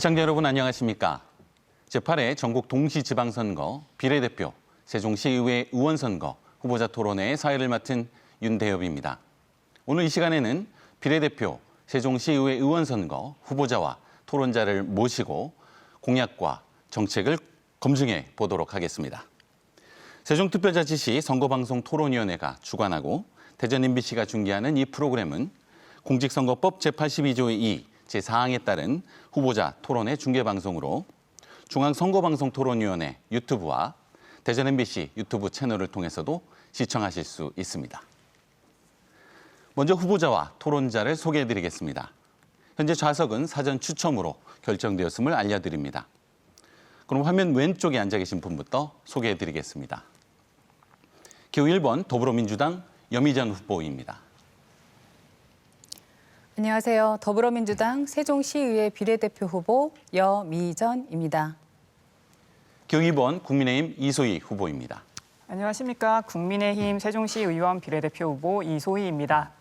시청자 여러분 안녕하십니까? 제8회 전국 동시지방선거 비례대표 세종시의회 의원선거 후보자 토론회의 사회를 맡은 윤대엽입니다. 오늘 이 시간에는 비례대표 세종시의회 의원선거 후보자와 토론자를 모시고 공약과 정책을 검증해 보도록 하겠습니다. 세종특별자치시 선거방송토론위원회가 주관하고 대전 MBC가 중계하는 이 프로그램은 공직선거법 제82조의 2 제4항에 따른 후보자 토론회 중계방송으로 중앙선거방송토론위원회 유튜브와 대전 MBC 유튜브 채널을 통해서도 시청하실 수 있습니다. 먼저 후보자와 토론자를 소개해드리겠습니다. 현재 좌석은 사전 추첨으로 결정되었음을 알려드립니다. 그럼 화면 왼쪽에 앉아 계신 분부터 소개해드리겠습니다. 기호 1번 더불어민주당 여미전 후보입니다. 안녕하세요. 더불어민주당 세종시의회 비례대표 후보 여미전입니다. 기호 2번 국민의힘 이소희 후보입니다. 안녕하십니까. 국민의힘 세종시 의원 비례대표 후보 이소희입니다.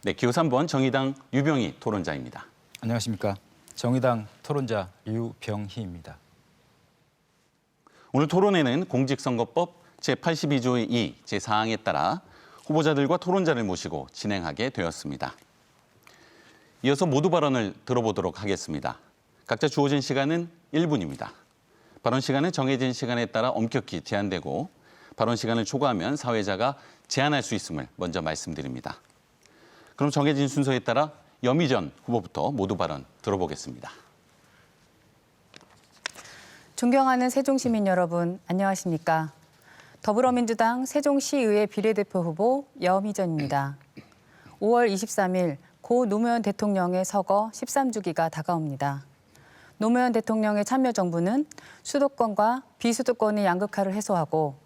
네, 기호 3번 정의당 유병희 토론자입니다. 안녕하십니까. 정의당 토론자 유병희입니다. 오늘 토론회는 공직선거법 제82조의 2 제4항에 따라 후보자들과 토론자를 모시고 진행하게 되었습니다. 이어서 모두 발언을 들어보도록 하겠습니다. 각자 주어진 시간은 1분입니다. 발언 시간은 정해진 시간에 따라 엄격히 제한되고 발언 시간을 초과하면 사회자가 제한할 수 있음을 먼저 말씀드립니다. 그럼 정해진 순서에 따라 여미전 후보부터 모두 발언 들어보겠습니다. 존경하는 세종시민 여러분, 안녕하십니까? 더불어민주당 세종시의회 비례대표 후보 여미전입니다. 5월 23일 고 노무현 대통령의 서거 13주기가 다가옵니다. 노무현 대통령의 참여정부는 수도권과 비수도권의 양극화를 해소하고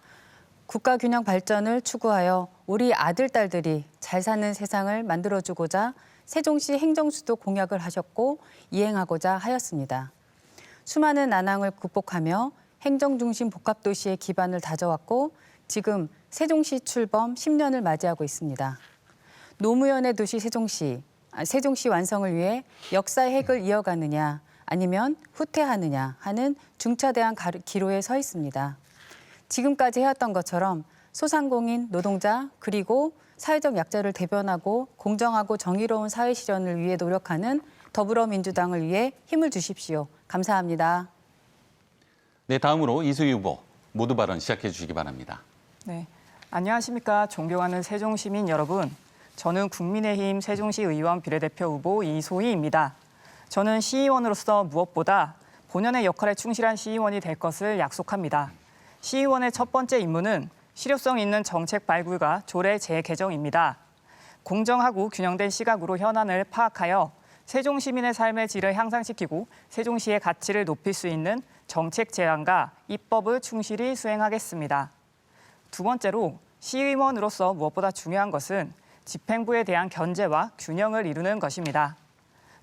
국가균형 발전을 추구하여 우리 아들, 딸들이 잘 사는 세상을 만들어주고자 세종시 행정수도 공약을 하셨고 이행하고자 하였습니다. 수많은 난항을 극복하며 행정중심 복합도시의 기반을 다져왔고 지금 세종시 출범 10년을 맞이하고 있습니다. 노무현의 도시 세종시 완성을 위해 역사의 핵을 이어가느냐 아니면 후퇴하느냐 하는 중차대한 기로에 서 있습니다. 지금까지 해왔던 것처럼 소상공인, 노동자 그리고 사회적 약자를 대변하고 공정하고 정의로운 사회 실현을 위해 노력하는 더불어민주당을 위해 힘을 주십시오. 감사합니다. 네, 다음으로 이소희 후보 모두 발언 시작해 주시기 바랍니다. 네, 안녕하십니까. 존경하는 세종시민 여러분. 저는 국민의힘 세종시 의원 비례대표 후보 이소희입니다. 저는 시의원으로서 무엇보다 본연의 역할에 충실한 시의원이 될 것을 약속합니다. 시의원의 첫 번째 임무는 실효성 있는 정책 발굴과 조례 재개정입니다. 공정하고 균형된 시각으로 현안을 파악하여 세종 시민의 삶의 질을 향상시키고 세종시의 가치를 높일 수 있는 정책 제안과 입법을 충실히 수행하겠습니다. 두 번째로 시의원으로서 무엇보다 중요한 것은 집행부에 대한 견제와 균형을 이루는 것입니다.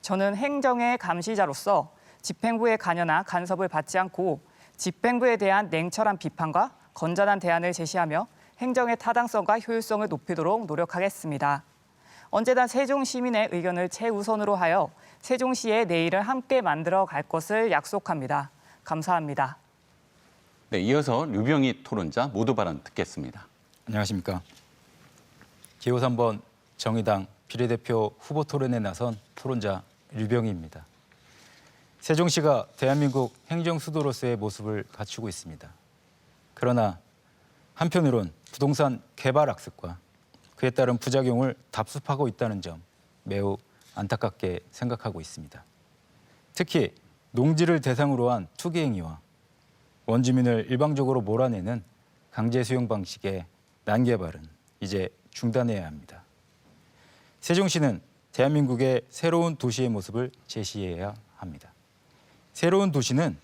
저는 행정의 감시자로서 집행부의 관여나 간섭을 받지 않고 집행부에 대한 냉철한 비판과 건전한 대안을 제시하며 행정의 타당성과 효율성을 높이도록 노력하겠습니다. 언제나 세종 시민의 의견을 최우선으로 하여 세종시의 내일을 함께 만들어 갈 것을 약속합니다. 감사합니다. 네, 이어서 류병희 토론자 모두 발언 듣겠습니다. 안녕하십니까. 기호 3번 정의당 비례대표 후보 토론에 나선 토론자 류병희입니다. 세종시가 대한민국 행정수도로서의 모습을 갖추고 있습니다. 그러나 한편으론 부동산 개발 악습과 그에 따른 부작용을 답습하고 있다는 점 매우 안타깝게 생각하고 있습니다. 특히 농지를 대상으로 한 투기 행위와 원주민을 일방적으로 몰아내는 강제 수용 방식의 난개발은 이제 중단해야 합니다. 세종시는 대한민국의 새로운 도시의 모습을 제시해야 합니다. 새로운 도시는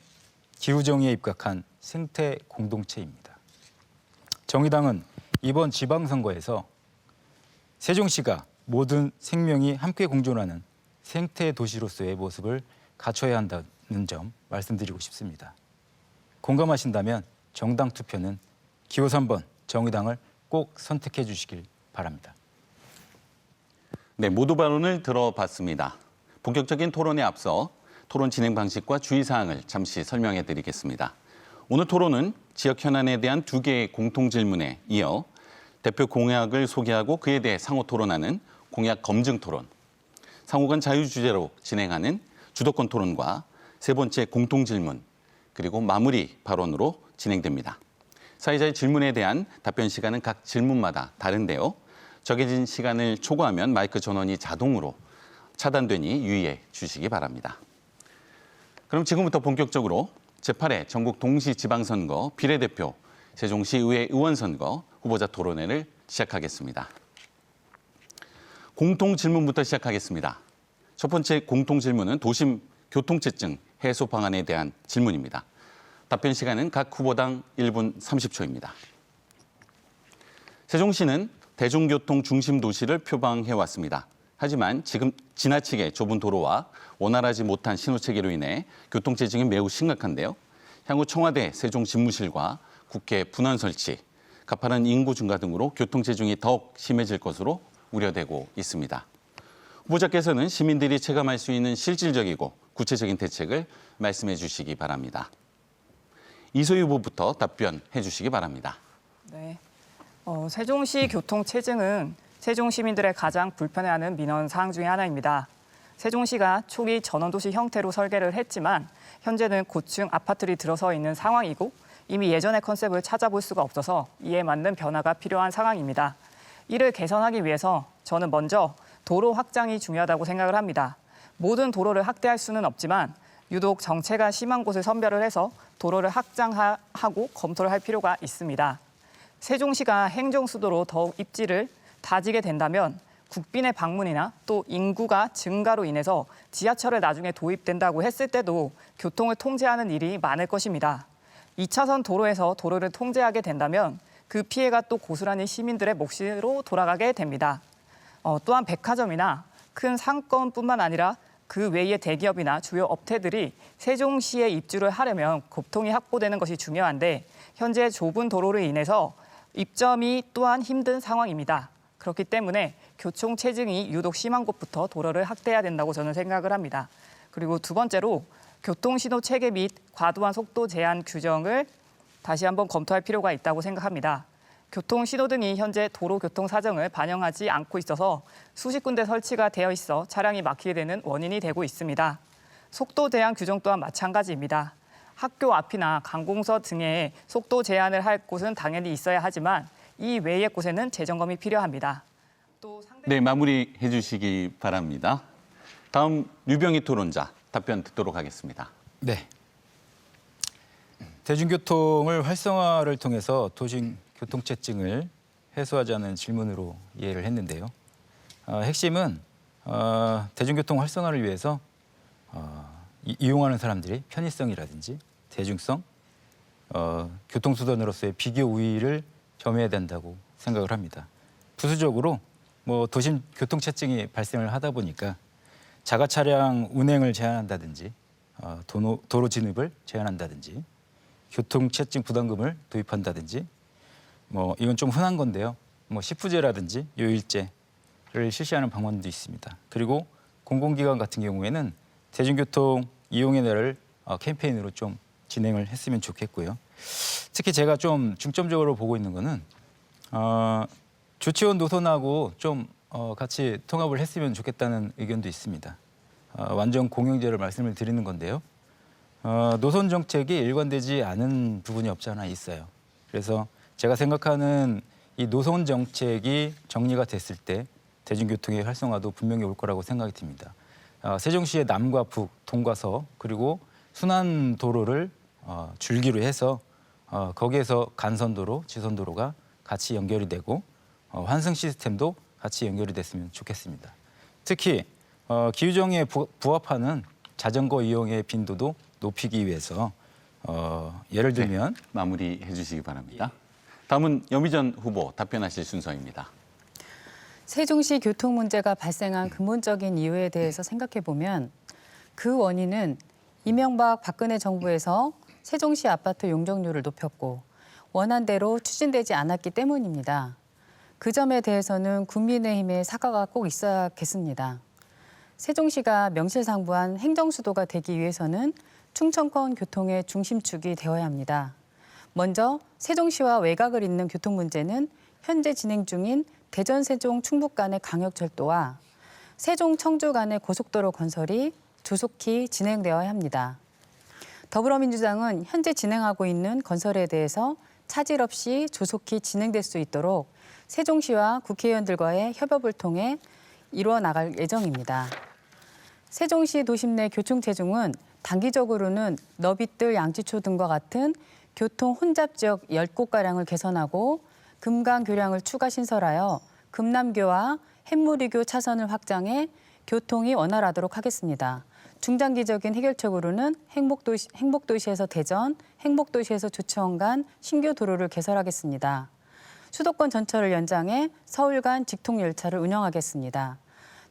기후정의에 입각한 생태 공동체입니다. 정의당은 이번 지방선거에서 세종시가 모든 생명이 함께 공존하는 생태 도시로서의 모습을 갖춰야 한다는 점 말씀드리고 싶습니다. 공감하신다면 정당 투표는 기호 3번 정의당을 꼭 선택해 주시길 바랍니다. 네, 모두 발언을 들어봤습니다. 본격적인 토론에 앞서 토론 진행 방식과 주의사항을 잠시 설명해 드리겠습니다. 오늘 토론은 지역 현안에 대한 2개의 공통 질문에 이어 대표 공약을 소개하고 그에 대해 상호 토론하는 공약 검증 토론, 상호간 자유주제로 진행하는 주도권 토론과 3번째 공통 질문, 그리고 마무리 발언으로 진행됩니다. 사회자의 질문에 대한 답변 시간은 각 질문마다 다른데요. 정해진 시간을 초과하면 마이크 전원이 자동으로 차단되니 유의해 주시기 바랍니다. 그럼 지금부터 본격적으로 제8회 전국 동시지방선거 비례대표 세종시의회 의원선거 후보자 토론회를 시작하겠습니다. 공통질문부터 시작하겠습니다. 첫 번째 공통질문은 도심 교통체증 해소 방안에 대한 질문입니다. 답변 시간은 각 후보당 1분 30초입니다. 세종시는 대중교통 중심 도시를 표방해왔습니다. 하지만 지금 지나치게 좁은 도로와 원활하지 못한 신호체계로 인해 교통체증이 매우 심각한데요. 향후 청와대 세종집무실과 국회 분원 설치, 가파른 인구 증가 등으로 교통체증이 더욱 심해질 것으로 우려되고 있습니다. 후보자께서는 시민들이 체감할 수 있는 실질적이고 구체적인 대책을 말씀해 주시기 바랍니다. 이소희 후보부터 답변해 주시기 바랍니다. 네. 세종시 교통체증은 세종 시민들의 가장 불편해하는 민원 사항 중에 하나입니다. 세종시가 초기 전원도시 형태로 설계를 했지만 현재는 고층 아파트들이 들어서 있는 상황이고 이미 예전의 컨셉을 찾아볼 수가 없어서 이에 맞는 변화가 필요한 상황입니다. 이를 개선하기 위해서 저는 먼저 도로 확장이 중요하다고 생각을 합니다. 모든 도로를 확대할 수는 없지만 유독 정체가 심한 곳을 선별을 해서 도로를 확장하고 검토를 할 필요가 있습니다. 세종시가 행정수도로 더욱 입지를 다지게 된다면 국빈의 방문이나 또 인구가 증가로 인해서 지하철을 나중에 도입된다고 했을 때도 교통을 통제하는 일이 많을 것입니다. 2차선 도로에서 도로를 통제하게 된다면 그 피해가 또 고스란히 시민들의 몫으로 돌아가게 됩니다. 또한 백화점이나 큰 상권뿐만 아니라 그 외의 대기업이나 주요 업체들이 세종시에 입주를 하려면 교통이 확보되는 것이 중요한데 현재 좁은 도로로 인해서 입점이 또한 힘든 상황입니다. 그렇기 때문에 교통체증이 유독 심한 곳부터 도로를 확대해야 된다고 저는 생각을 합니다. 그리고 두 번째로 교통신호 체계 및 과도한 속도 제한 규정을 다시 한번 검토할 필요가 있다고 생각합니다. 교통신호등이 현재 도로교통 사정을 반영하지 않고 있어서 수십 군데 설치가 되어 있어 차량이 막히게 되는 원인이 되고 있습니다. 속도 제한 규정 또한 마찬가지입니다. 학교 앞이나 관공서 등에 속도 제한을 할 곳은 당연히 있어야 하지만 이 외의 곳에는 재점검이 필요합니다. 네, 마무리해 주시기 바랍니다. 다음 류병희 토론자 답변 듣도록 하겠습니다. 네. 대중교통을 활성화를 통해서 도심 교통체증을 해소하자는 질문으로 이해를 했는데요. 핵심은 대중교통 활성화를 위해서 이용하는 사람들이 편의성이라든지 대중성, 교통수단으로서의 비교 우위를 점해야 된다고 생각을 합니다. 부수적으로 도심 교통체증이 발생을 하다 보니까 자가 차량 운행을 제한한다든지 도로 진입을 제한한다든지 교통체증 부담금을 도입한다든지 이건 좀 흔한 건데요. 시푸제라든지 요일제를 실시하는 방안도 있습니다. 그리고 공공기관 같은 경우에는 대중교통 이용의 날을 캠페인으로 좀 진행을 했으면 좋겠고요. 특히 제가 좀 중점적으로 보고 있는 거는 조치원 노선하고 좀 같이 통합을 했으면 좋겠다는 의견도 있습니다. 완전 공영제를 말씀을 드리는 건데요. 노선 정책이 일관되지 않은 부분이 없지 않아 있어요. 그래서 제가 생각하는 이 노선 정책이 정리가 됐을 때 대중교통의 활성화도 분명히 올 거라고 생각이 듭니다. 세종시의 남과 북, 동과 서 그리고 순환도로를 줄기로 해서 거기에서 간선도로, 지선도로가 같이 연결이 되고 환승 시스템도 같이 연결이 됐으면 좋겠습니다. 특히 기후정의에 부합하는 자전거 이용의 빈도도 높이기 위해서 예를 들면 마무리해 주시기 바랍니다. 다음은 여미전 후보 답변하실 순서입니다. 세종시 교통 문제가 발생한 근본적인 이유에 대해서 생각해 보면 그 원인은 이명박 박근혜 정부에서 세종시 아파트 용적률을 높였고 원안대로 추진되지 않았기 때문입니다. 그 점에 대해서는 국민의힘의 사과가 꼭 있어야겠습니다. 세종시가 명실상부한 행정수도가 되기 위해서는 충청권 교통의 중심축이 되어야 합니다. 먼저 세종시와 외곽을 잇는 교통 문제는 현재 진행 중인 대전, 세종, 충북 간의 광역철도와 세종, 청주 간의 고속도로 건설이 조속히 진행되어야 합니다. 더불어민주당은 현재 진행하고 있는 건설에 대해서 차질 없이 조속히 진행될 수 있도록 세종시와 국회의원들과의 협업을 통해 이루어 나갈 예정입니다. 세종시 도심 내 교통 체증은 단기적으로는 너빗들, 양지초 등과 같은 교통 혼잡 지역 10곳가량을 개선하고 금강교량을 추가 신설하여 금남교와 햇무리교 차선을 확장해 교통이 원활하도록 하겠습니다. 중장기적인 해결책으로는 행복도시에서 대전, 행복도시에서 조치원 간 신규 도로를 개설하겠습니다. 수도권 전철을 연장해 서울 간 직통열차를 운영하겠습니다.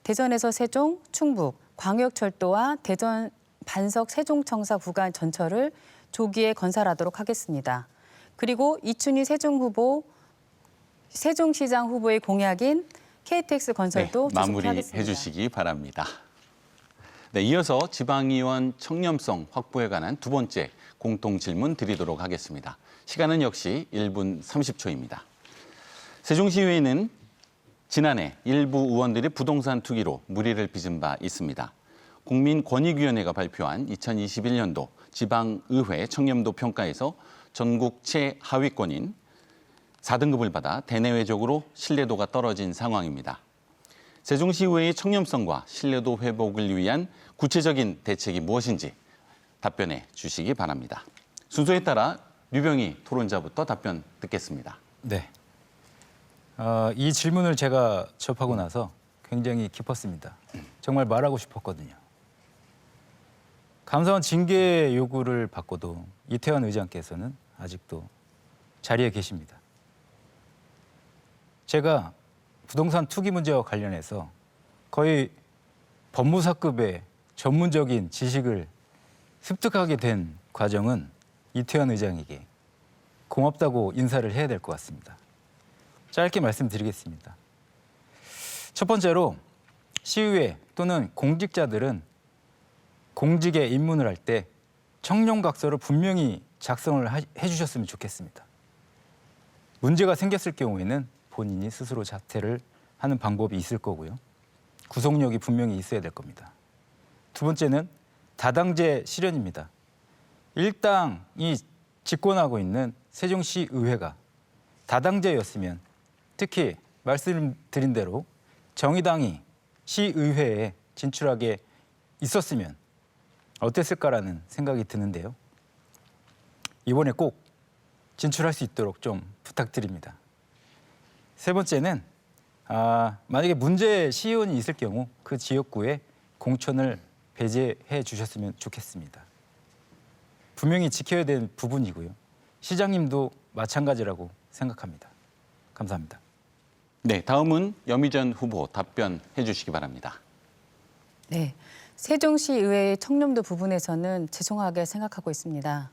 대전에서 세종, 충북, 광역철도와 대전 반석 세종청사 구간 전철을 조기에 건설하도록 하겠습니다. 그리고 이춘희 세종시장 후보의 공약인 KTX 건설도 조속히 마무리해 하겠습니다. 주시기 바랍니다. 네, 이어서 지방의원 청렴성 확보에 관한 두 번째 공통 질문 드리도록 하겠습니다. 시간은 역시 1분 30초입니다. 세종시의회는 지난해 일부 의원들이 부동산 투기로 물의를 빚은 바 있습니다. 국민권익위원회가 발표한 2021년도 지방의회 청렴도 평가에서 전국 최하위권인 4등급을 받아 대내외적으로 신뢰도가 떨어진 상황입니다. 세종시의회의 청렴성과 신뢰도 회복을 위한 구체적인 대책이 무엇인지 답변해 주시기 바랍니다. 순서에 따라 류병희 토론자부터 답변 듣겠습니다. 네. 이 질문을 제가 접하고 나서 굉장히 깊었습니다. 정말 말하고 싶었거든요. 감사원 징계 요구를 받고도 이태원 의장께서는 아직도 자리에 계십니다. 제가 부동산 투기 문제와 관련해서 거의 법무사급의 전문적인 지식을 습득하게 된 과정은 이태원 의장에게 고맙다고 인사를 해야 될 것 같습니다. 짧게 말씀드리겠습니다. 첫 번째로 시의회 또는 공직자들은 공직에 입문을 할 때 청렴각서를 분명히 작성을 해주셨으면 좋겠습니다. 문제가 생겼을 경우에는 본인이 스스로 자퇴를 하는 방법이 있을 거고요. 구속력이 분명히 있어야 될 겁니다. 두 번째는 다당제 실현입니다. 일당이 집권하고 있는 세종시 의회가 다당제였으면 특히 말씀드린 대로 정의당이 시의회에 진출하게 있었으면 어땠을까라는 생각이 드는데요. 이번에 꼭 진출할 수 있도록 좀 부탁드립니다. 세 번째는 만약에 문제 시의원이 있을 경우 그 지역구에 공천을 배제해 주셨으면 좋겠습니다. 분명히 지켜야 될 부분이고요. 시장님도 마찬가지라고 생각합니다. 감사합니다. 네, 다음은 여미전 후보 답변해 주시기 바랍니다. 네, 세종시 의회의 청렴도 부분에서는 죄송하게 생각하고 있습니다.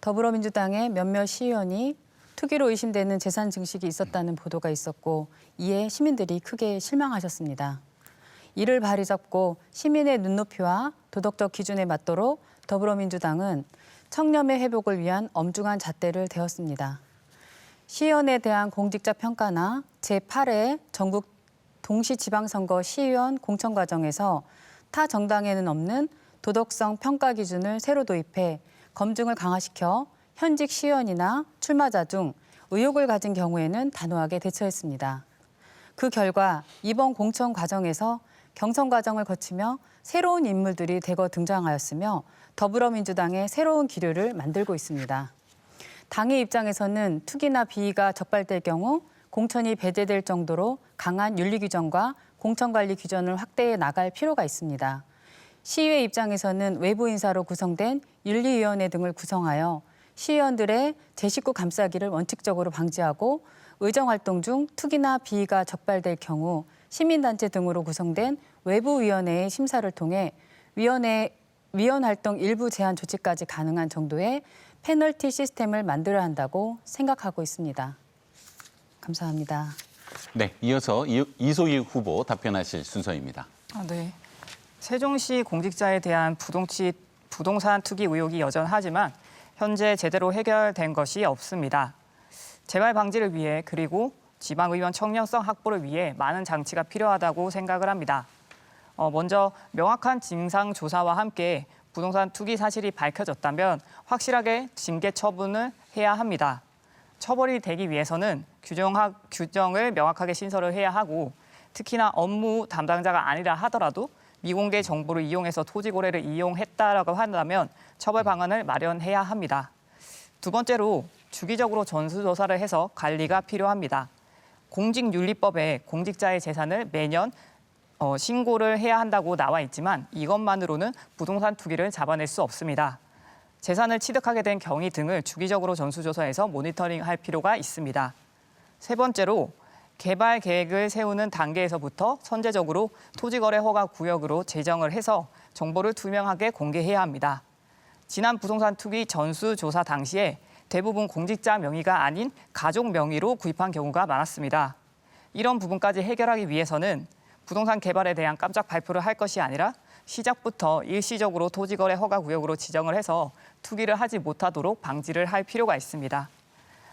더불어민주당의 몇몇 시의원이 투기로 의심되는 재산 증식이 있었다는 보도가 있었고 이에 시민들이 크게 실망하셨습니다. 이를 바로잡고 시민의 눈높이와 도덕적 기준에 맞도록 더불어민주당은 청렴의 회복을 위한 엄중한 잣대를 대었습니다. 시의원에 대한 공직자 평가나 제8회 전국 동시지방선거 시의원 공천 과정에서 타 정당에는 없는 도덕성 평가 기준을 새로 도입해 검증을 강화시켜 현직 시의원이나 출마자 중 의혹을 가진 경우에는 단호하게 대처했습니다. 그 결과 이번 공천 과정에서 경선 과정을 거치며 새로운 인물들이 대거 등장하였으며 더불어민주당의 새로운 기류를 만들고 있습니다. 당의 입장에서는 투기나 비위가 적발될 경우 공천이 배제될 정도로 강한 윤리 규정과 공천관리 규정을 확대해 나갈 필요가 있습니다. 시의회 입장에서는 외부 인사로 구성된 윤리위원회 등을 구성하여 시의원들의 제 식구 감싸기를 원칙적으로 방지하고 의정활동 중 투기나 비위가 적발될 경우 시민단체 등으로 구성된 외부위원회의 심사를 통해 위원 활동 일부 제한 조치까지 가능한 정도의 페널티 시스템을 만들어야 한다고 생각하고 있습니다. 감사합니다. 네, 이어서 이소희 후보 답변하실 순서입니다. 네. 세종시 공직자에 대한 부동산 투기 의혹이 여전하지만 현재 제대로 해결된 것이 없습니다. 재발 방지를 위해 그리고 지방의원 청년성 확보를 위해 많은 장치가 필요하다고 생각을 합니다. 먼저 명확한 진상 조사와 함께 부동산 투기 사실이 밝혀졌다면 확실하게 징계 처분을 해야 합니다. 처벌이 되기 위해서는 규정을 명확하게 신설을 해야 하고 특히나 업무 담당자가 아니라 하더라도 미공개 정보를 이용해서 토지 거래를 이용했다라고 한다면 처벌 방안을 마련해야 합니다. 두 번째로 주기적으로 전수조사를 해서 관리가 필요합니다. 공직윤리법에 공직자의 재산을 매년 신고를 해야 한다고 나와 있지만 이것만으로는 부동산 투기를 잡아낼 수 없습니다. 재산을 취득하게 된 경위 등을 주기적으로 전수조사해서 모니터링할 필요가 있습니다. 세 번째로 개발 계획을 세우는 단계에서부터 선제적으로 토지거래 허가 구역으로 제정을 해서 정보를 투명하게 공개해야 합니다. 지난 부동산 투기 전수조사 당시에 대부분 공직자 명의가 아닌 가족 명의로 구입한 경우가 많았습니다. 이런 부분까지 해결하기 위해서는 부동산 개발에 대한 깜짝 발표를 할 것이 아니라 시작부터 일시적으로 토지거래 허가 구역으로 지정을 해서 투기를 하지 못하도록 방지를 할 필요가 있습니다.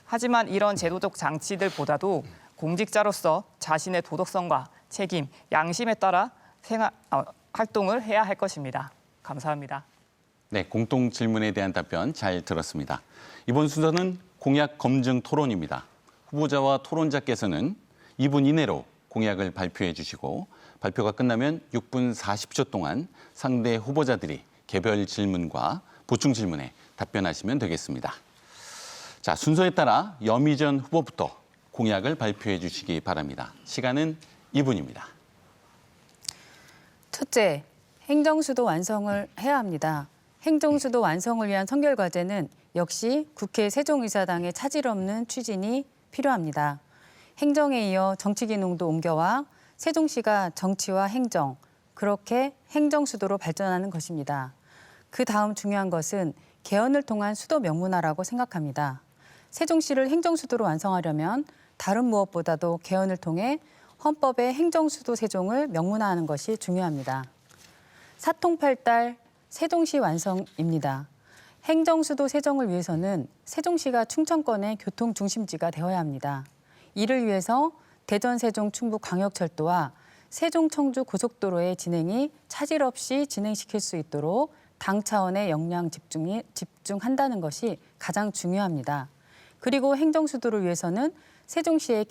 하지만 이런 제도적 장치들보다도 공직자로서 자신의 도덕성과 책임, 양심에 따라 활동을 해야 할 것입니다. 감사합니다. 네, 공통 질문에 대한 답변 잘 들었습니다. 이번 순서는 공약 검증 토론입니다. 후보자와 토론자께서는 2분 이내로 공약을 발표해 주시고 발표가 끝나면 6분 40초 동안 상대 후보자들이 개별 질문과 보충 질문에 답변하시면 되겠습니다. 자, 순서에 따라 여미전 후보부터 공약을 발표해 주시기 바랍니다. 시간은 2분입니다. 첫째, 행정수도 완성을 해야 합니다. 행정수도 완성을 위한 선결과제는 역시 국회 세종의사당의 차질 없는 추진이 필요합니다. 행정에 이어 정치기능도 옮겨와 세종시가 정치와 행정, 그렇게 행정수도로 발전하는 것입니다. 그 다음 중요한 것은 개헌을 통한 수도 명문화라고 생각합니다. 세종시를 행정수도로 완성하려면 다른 무엇보다도 개헌을 통해 헌법의 행정수도 세종을 명문화하는 것이 중요합니다. 사통팔달 세종시 완성입니다. 행정수도 세종을 위해서는 세종시가 충청권의 교통중심지가 되어야 합니다. 이를 위해서 대전, 세종, 충북 광역철도와 세종, 청주 고속도로의 진행이 차질 없이 진행시킬 수 있도록 당 차원의 역량 집중한다는 것이 가장 중요합니다. 그리고 행정수도를 위해서는 세종시의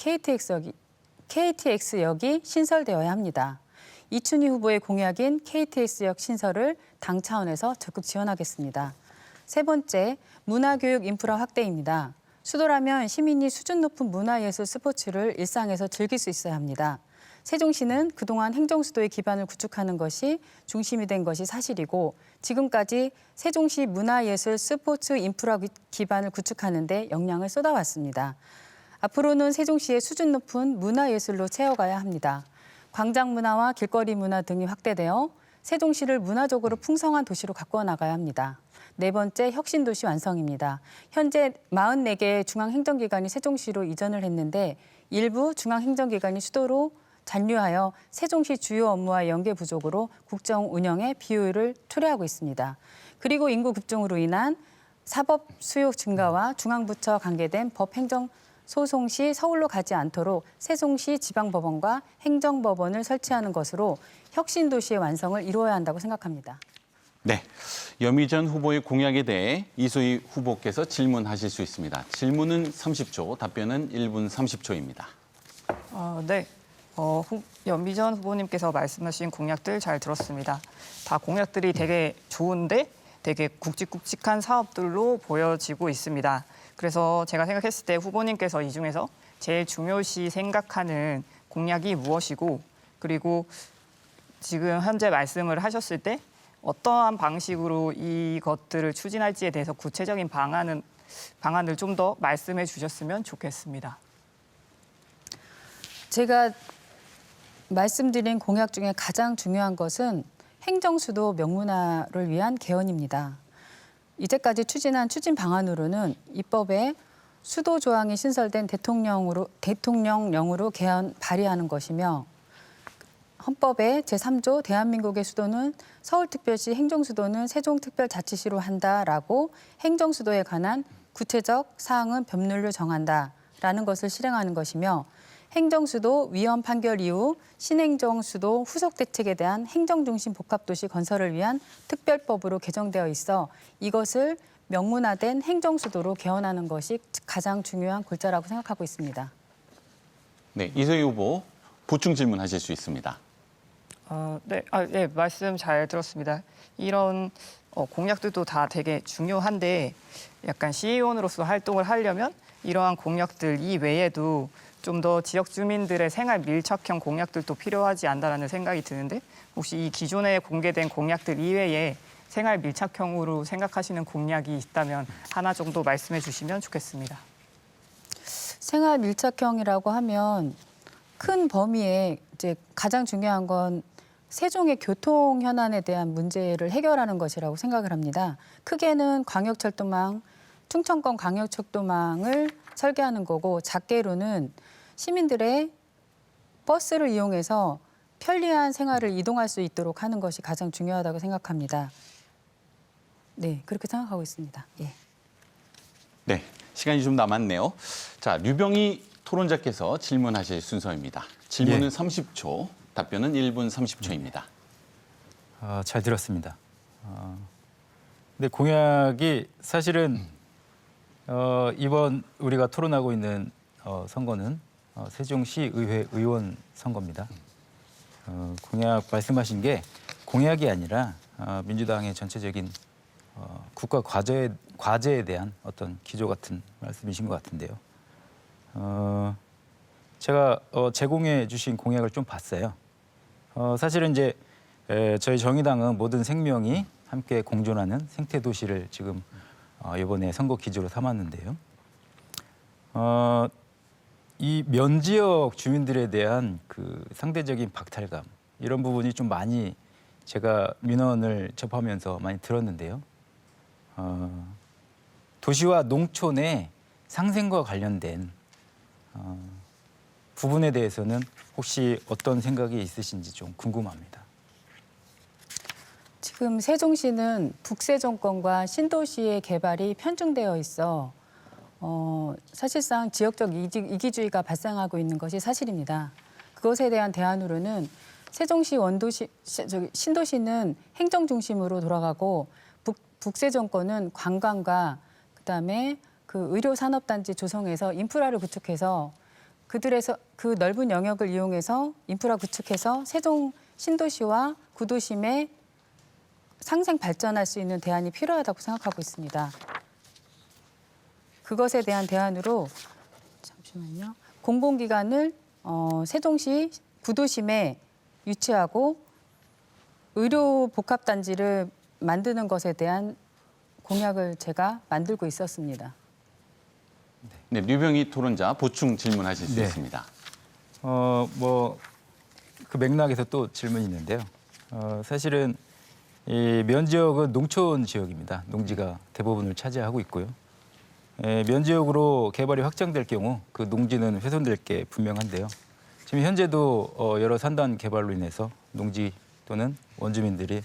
KTX역이 신설되어야 합니다. 이춘희 후보의 공약인 KTX역 신설을 당 차원에서 적극 지원하겠습니다. 세 번째, 문화교육 인프라 확대입니다. 수도라면 시민이 수준 높은 문화예술 스포츠를 일상에서 즐길 수 있어야 합니다. 세종시는 그동안 행정수도의 기반을 구축하는 것이 중심이 된 것이 사실이고 지금까지 세종시 문화예술 스포츠 인프라 기반을 구축하는 데 역량을 쏟아왔습니다. 앞으로는 세종시의 수준 높은 문화예술로 채워가야 합니다. 광장 문화와 길거리 문화 등이 확대되어 세종시를 문화적으로 풍성한 도시로 가꾸어 나가야 합니다. 네 번째, 혁신도시 완성입니다. 현재 44개의 중앙행정기관이 세종시로 이전을 했는데 일부 중앙행정기관이 수도로 잔류하여 세종시 주요 업무와 연계 부족으로 국정 운영에 비효율을 초래하고 있습니다. 그리고 인구 급증으로 인한 사법 수요 증가와 중앙부처 관계된 법행정 소송 시 서울로 가지 않도록 세종시 지방법원과 행정법원을 설치하는 것으로 혁신도시의 완성을 이루어야 한다고 생각합니다. 네, 여미전 후보의 공약에 대해 이소희 후보께서 질문하실 수 있습니다. 질문은 30초, 답변은 1분 30초입니다. 네. 연미전 후보님께서 말씀하신 공약들 잘 들었습니다. 다 공약들이 되게 좋은데 되게 굵직굵직한 사업들로 보여지고 있습니다. 그래서 제가 생각했을 때 후보님께서 이 중에서 제일 중요시 생각하는 공약이 무엇이고 그리고 지금 현재 말씀을 하셨을 때 어떠한 방식으로 이것들을 추진할지에 대해서 구체적인 방안을 좀 더 말씀해 주셨으면 좋겠습니다. 제가 말씀드린 공약 중에 가장 중요한 것은 행정수도 명문화를 위한 개헌입니다. 이제까지 추진한 추진 방안으로는 입법에 수도 조항이 신설된 대통령령으로 개헌 발의하는 것이며 헌법의 제3조 대한민국의 수도는 서울특별시 행정수도는 세종특별자치시로 한다라고 행정수도에 관한 구체적 사항은 법률로 정한다라는 것을 실행하는 것이며 행정수도 위헌 판결 이후 신행정수도 후속 대책에 대한 행정중심 복합도시 건설을 위한 특별법으로 개정되어 있어 이것을 명문화된 행정수도로 개헌하는 것이 가장 중요한 골자라고 생각하고 있습니다. 네, 이소희 후보 보충 질문하실 수 있습니다. 네, 말씀 잘 들었습니다. 이런 공약들도 다 되게 중요한데 약간 시의원으로서 활동을 하려면 이러한 공약들 이외에도 좀 더 지역 주민들의 생활 밀착형 공약들도 필요하지 않나라는 생각이 드는데 혹시 이 기존에 공개된 공약들 이외에 생활 밀착형으로 생각하시는 공약이 있다면 하나 정도 말씀해 주시면 좋겠습니다. 생활 밀착형이라고 하면 큰 범위에 이제 가장 중요한 건 세종의 교통 현안에 대한 문제를 해결하는 것이라고 생각을 합니다. 크게는 광역철도망, 충청권 광역철도망을 설계하는 거고 작게로는 시민들의 버스를 이용해서 편리한 생활을 이동할 수 있도록 하는 것이 가장 중요하다고 생각합니다. 네, 그렇게 생각하고 있습니다. 예. 네, 시간이 좀 남았네요. 자, 류병희 토론자께서 질문하실 순서입니다. 질문은 예. 30초, 답변은 1분 30초입니다. 잘 들었습니다. 근데 공약이 사실은 이번 우리가 토론하고 있는 선거는 세종시 의회 의원 선거입니다. 공약 말씀하신 게 공약이 아니라 민주당의 전체적인 국가 과제에 대한 어떤 기조 같은 말씀이신 것 같은데요. 제가 제공해 주신 공약을 좀 봤어요. 사실은 이제 저희 정의당은 모든 생명이 함께 공존하는 생태 도시를 지금 이번에 선거 기조로 삼았는데요. 이 면지역 주민들에 대한 그 상대적인 박탈감 이런 부분이 좀 많이 제가 민원을 접하면서 많이 들었는데요. 도시와 농촌의 상생과 관련된 부분에 대해서는 혹시 어떤 생각이 있으신지 좀 궁금합니다. 지금 세종시는 북세종권과 신도시의 개발이 편중되어 있어 사실상 지역적 이기주의가 발생하고 있는 것이 사실입니다. 그것에 대한 대안으로는 세종시 신도시는 행정 중심으로 돌아가고 북세종권은 관광과 그다음에 그 의료 산업단지 조성해서 인프라를 구축해서 그 넓은 영역을 이용해서 인프라 구축해서 세종 신도시와 구도심의 상생 발전할 수 있는 대안이 필요하다고 생각하고 있습니다. 그것에 대한 대안으로 잠시만요. 공공기관을 세종시 구도심에 유치하고 의료 복합단지를 만드는 것에 대한 공약을 제가 만들고 있었습니다. 네, 류병희 토론자 보충 질문하실 수 네. 있습니다. 그 맥락에서 또 질문이 있는데요. 사실은 이 면지역은 농촌 지역입니다. 농지가 대부분을 차지하고 있고요. 면지역으로 개발이 확장될 경우 그 농지는 훼손될 게 분명한데요. 지금 현재도 여러 산단 개발로 인해서 농지 또는 원주민들이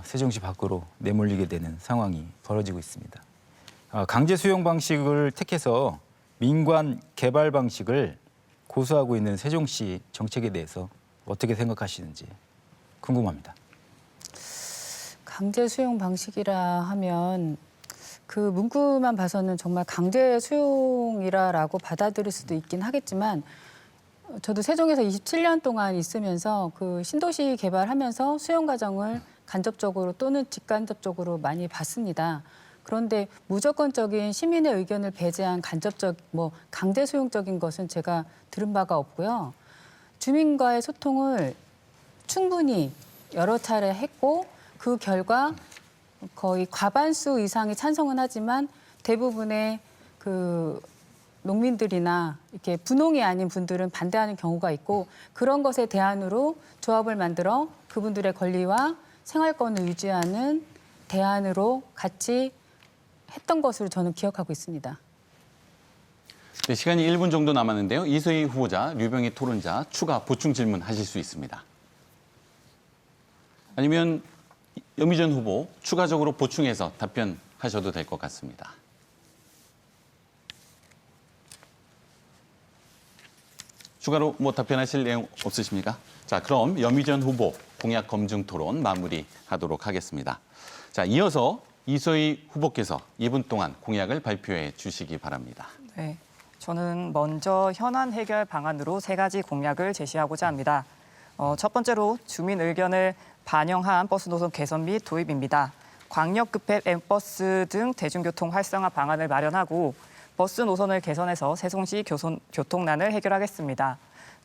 세종시 밖으로 내몰리게 되는 상황이 벌어지고 있습니다. 강제 수용 방식을 택해서 민관 개발 방식을 고수하고 있는 세종시 정책에 대해서 어떻게 생각하시는지 궁금합니다. 강제 수용 방식이라 하면 그 문구만 봐서는 정말 강제 수용이라고 받아들일 수도 있긴 하겠지만 저도 세종에서 27년 동안 있으면서 그 신도시 개발하면서 수용 과정을 간접적으로 또는 직간접적으로 많이 봤습니다. 그런데 무조건적인 시민의 의견을 배제한 강제 수용적인 것은 제가 들은 바가 없고요. 주민과의 소통을 충분히 여러 차례 했고 그 결과 거의 과반수 이상이 찬성은 하지만 대부분의 그 농민들이나 이렇게 분홍이 아닌 분들은 반대하는 경우가 있고 그런 것에 대안으로 조합을 만들어 그분들의 권리와 생활권을 유지하는 대안으로 같이 했던 것으로 저는 기억하고 있습니다. 네, 시간이 1분 정도 남았는데요. 이소희 후보자, 류병희 토론자 추가 보충 질문 하실 수 있습니다. 아니면 여미전 후보 추가적으로 보충해서 답변하셔도 될 것 같습니다. 추가로 뭐 답변하실 내용 없으십니까? 자, 그럼 여미전 후보 공약 검증 토론 마무리하도록 하겠습니다. 자, 이어서 이소희 후보께서 2분 동안 공약을 발표해 주시기 바랍니다. 네, 저는 먼저 현안 해결 방안으로 3가지 공약을 제시하고자 합니다. 첫 번째로 주민 의견을 반영한 버스 노선 개선 및 도입입니다. 광역급행 M버스 등 대중교통 활성화 방안을 마련하고 버스 노선을 개선해서 세종시 교통난을 해결하겠습니다.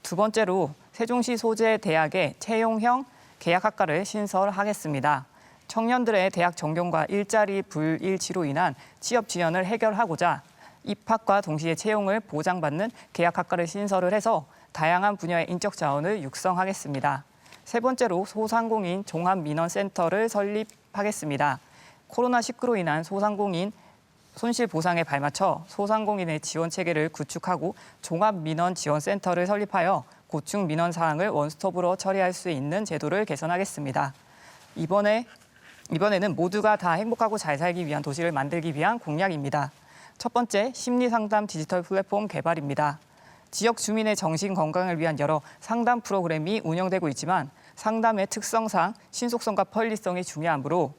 두 번째로 세종시 소재 대학의 채용형 계약학과를 신설하겠습니다. 청년들의 대학 전경과 일자리 불일치로 인한 취업 지연을 해결하고자 입학과 동시에 채용을 보장받는 계약학과를 신설을 해서 다양한 분야의 인적 자원을 육성하겠습니다. 세 번째로 소상공인 종합민원센터를 설립하겠습니다. 코로나19로 인한 소상공인 손실 보상에 발맞춰 소상공인의 지원 체계를 구축하고 종합민원지원센터를 설립하여 고충 민원 사항을 원스톱으로 처리할 수 있는 제도를 개선하겠습니다. 이번에는 모두가 다 행복하고 잘 살기 위한 도시를 만들기 위한 공약입니다. 첫 번째, 심리상담 디지털 플랫폼 개발입니다. 지역 주민의 정신 건강을 위한 여러 상담 프로그램이 운영되고 있지만 상담의 특성상 신속성과 편리성이 중요하므로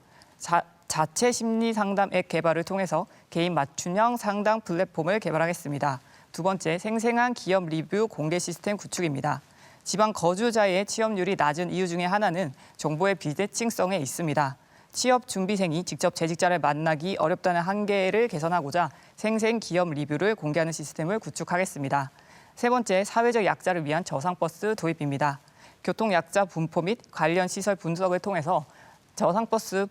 자체 심리 상담 앱 개발을 통해서 개인 맞춤형 상담 플랫폼을 개발하겠습니다. 두 번째, 생생한 기업 리뷰 공개 시스템 구축입니다. 지방 거주자의 취업률이 낮은 이유 중에 하나는 정보의 비대칭성에 있습니다. 취업 준비생이 직접 재직자를 만나기 어렵다는 한계를 개선하고자 생생 기업 리뷰를 공개하는 시스템을 구축하겠습니다. 세 번째, 사회적 약자를 위한 저상버스 도입입니다. 교통약자 분포 및 관련 시설 분석을 통해서 저상버스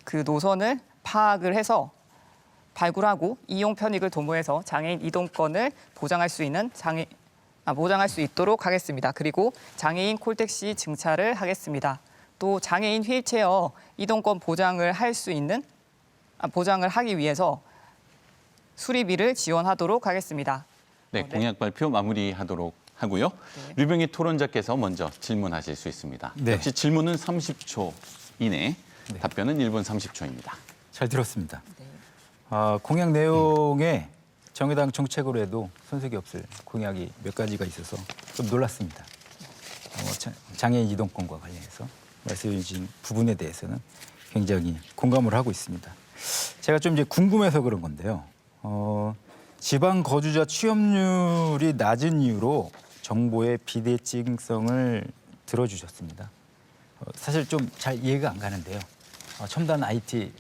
그 노선을 파악을 해서 발굴하고 이용 편익을 도모해서 장애인 이동권을 보장할 수 있도록 하겠습니다. 그리고 장애인 콜택시 증차를 하겠습니다. 또 장애인 휠체어 이동권 보장을 하기 위해서 수리비를 지원하도록 하겠습니다. 네, 공약 발표 마무리하도록 하고요. 네. 류병희 토론자께서 먼저 질문하실 수 있습니다. 네. 역시 질문은 30초 이내, 답변은 1분 30초입니다. 잘 들었습니다. 공약 내용에 정의당 정책으로 해도 손색이 없을 공약이 몇 가지가 있어서 좀 놀랐습니다. 장애인 이동권과 관련해서 말씀해 주신 부분에 대해서는 굉장히 공감을 하고 있습니다. 제가 좀 이제 궁금해서 그런 건데요. 지방 거주자 취업률이 낮은 이유로 정보의 비대칭성을 들어주셨습니다. 사실 좀 잘 이해가 안 가는데요. 첨단 IT를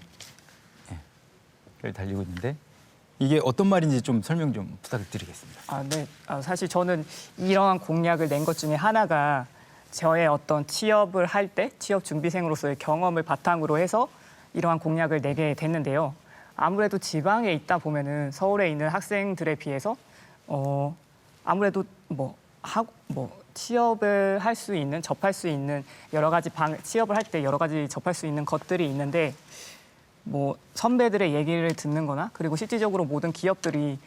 달리고 있는데 이게 어떤 말인지 좀 설명 좀 부탁드리겠습니다. 네. 사실 저는 이러한 공약을 낸 것 중에 하나가 저의 어떤 취업을 할 때 취업 준비생으로서의 경험을 바탕으로 해서 이러한 공약을 내게 됐는데요. 아무래도 지방에 있다 보면은 서울에 있는 학생들에 비해서 아무래도 취업을 할 수 있는 접할 수 있는 여러 가지 취업을 할 때 여러 가지 접할 수 있는 것들이 있는데 선배들의 얘기를 듣는거나 그리고 실질적으로 모든 기업들이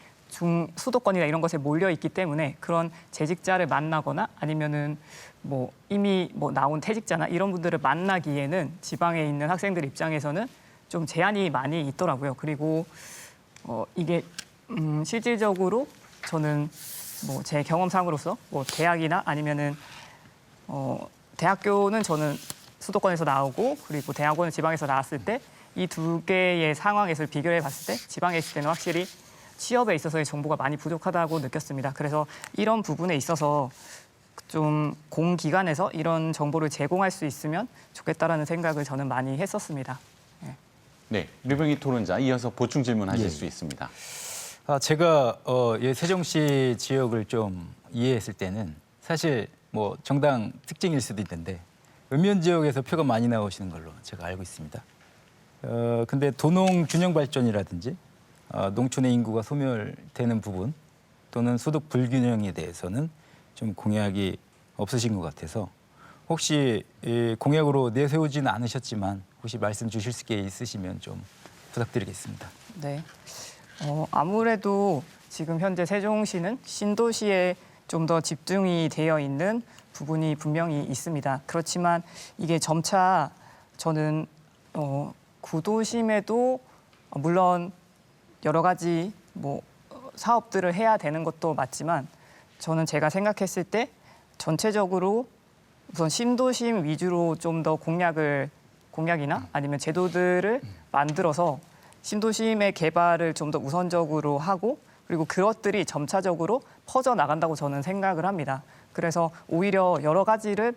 수도권이나 이런 것에 몰려 있기 때문에 그런 재직자를 만나거나 아니면은 이미 나온 퇴직자나 이런 분들을 만나기에는 지방에 있는 학생들 입장에서는 좀 제한이 많이 있더라고요. 그리고 이게 실질적으로 저는 제 경험상으로서 대학이나 아니면은 대학교는 저는 수도권에서 나오고 그리고 대학원은 지방에서 나왔을 때 이 두 개의 상황에서 비교해 봤을 때 지방에 있을 때는 확실히 취업에 있어서의 정보가 많이 부족하다고 느꼈습니다. 그래서 이런 부분에 있어서 좀 공기관에서 이런 정보를 제공할 수 있으면 좋겠다라는 생각을 저는 많이 했었습니다. 네, 류병희 토론자 이어서 보충 질문하실 예. 수 있습니다. 제가 세종시 지역을 좀 이해했을 때는 사실 정당 특징일 수도 있는데 읍면 지역에서 표가 많이 나오시는 걸로 제가 알고 있습니다. 근데 도농 균형 발전이라든지 농촌의 인구가 소멸되는 부분 또는 소득 불균형에 대해서는 좀 공약이 없으신 것 같아서 혹시 공약으로 내세우지는 않으셨지만 혹시 말씀 주실 게 있으시면 좀 부탁드리겠습니다. 네. 아무래도 지금 현재 세종시는 신도시의 좀 더 집중이 되어 있는 부분이 분명히 있습니다. 그렇지만 이게 점차 저는 구도심에도 물론 여러 가지 사업들을 해야 되는 것도 맞지만 저는 제가 생각했을 때 전체적으로 우선 신도심 위주로 좀 더 공약이나 아니면 제도들을 만들어서 신도심의 개발을 좀 더 우선적으로 하고 그리고 그것들이 점차적으로 퍼져 나간다고 저는 생각을 합니다. 그래서 오히려 여러 가지를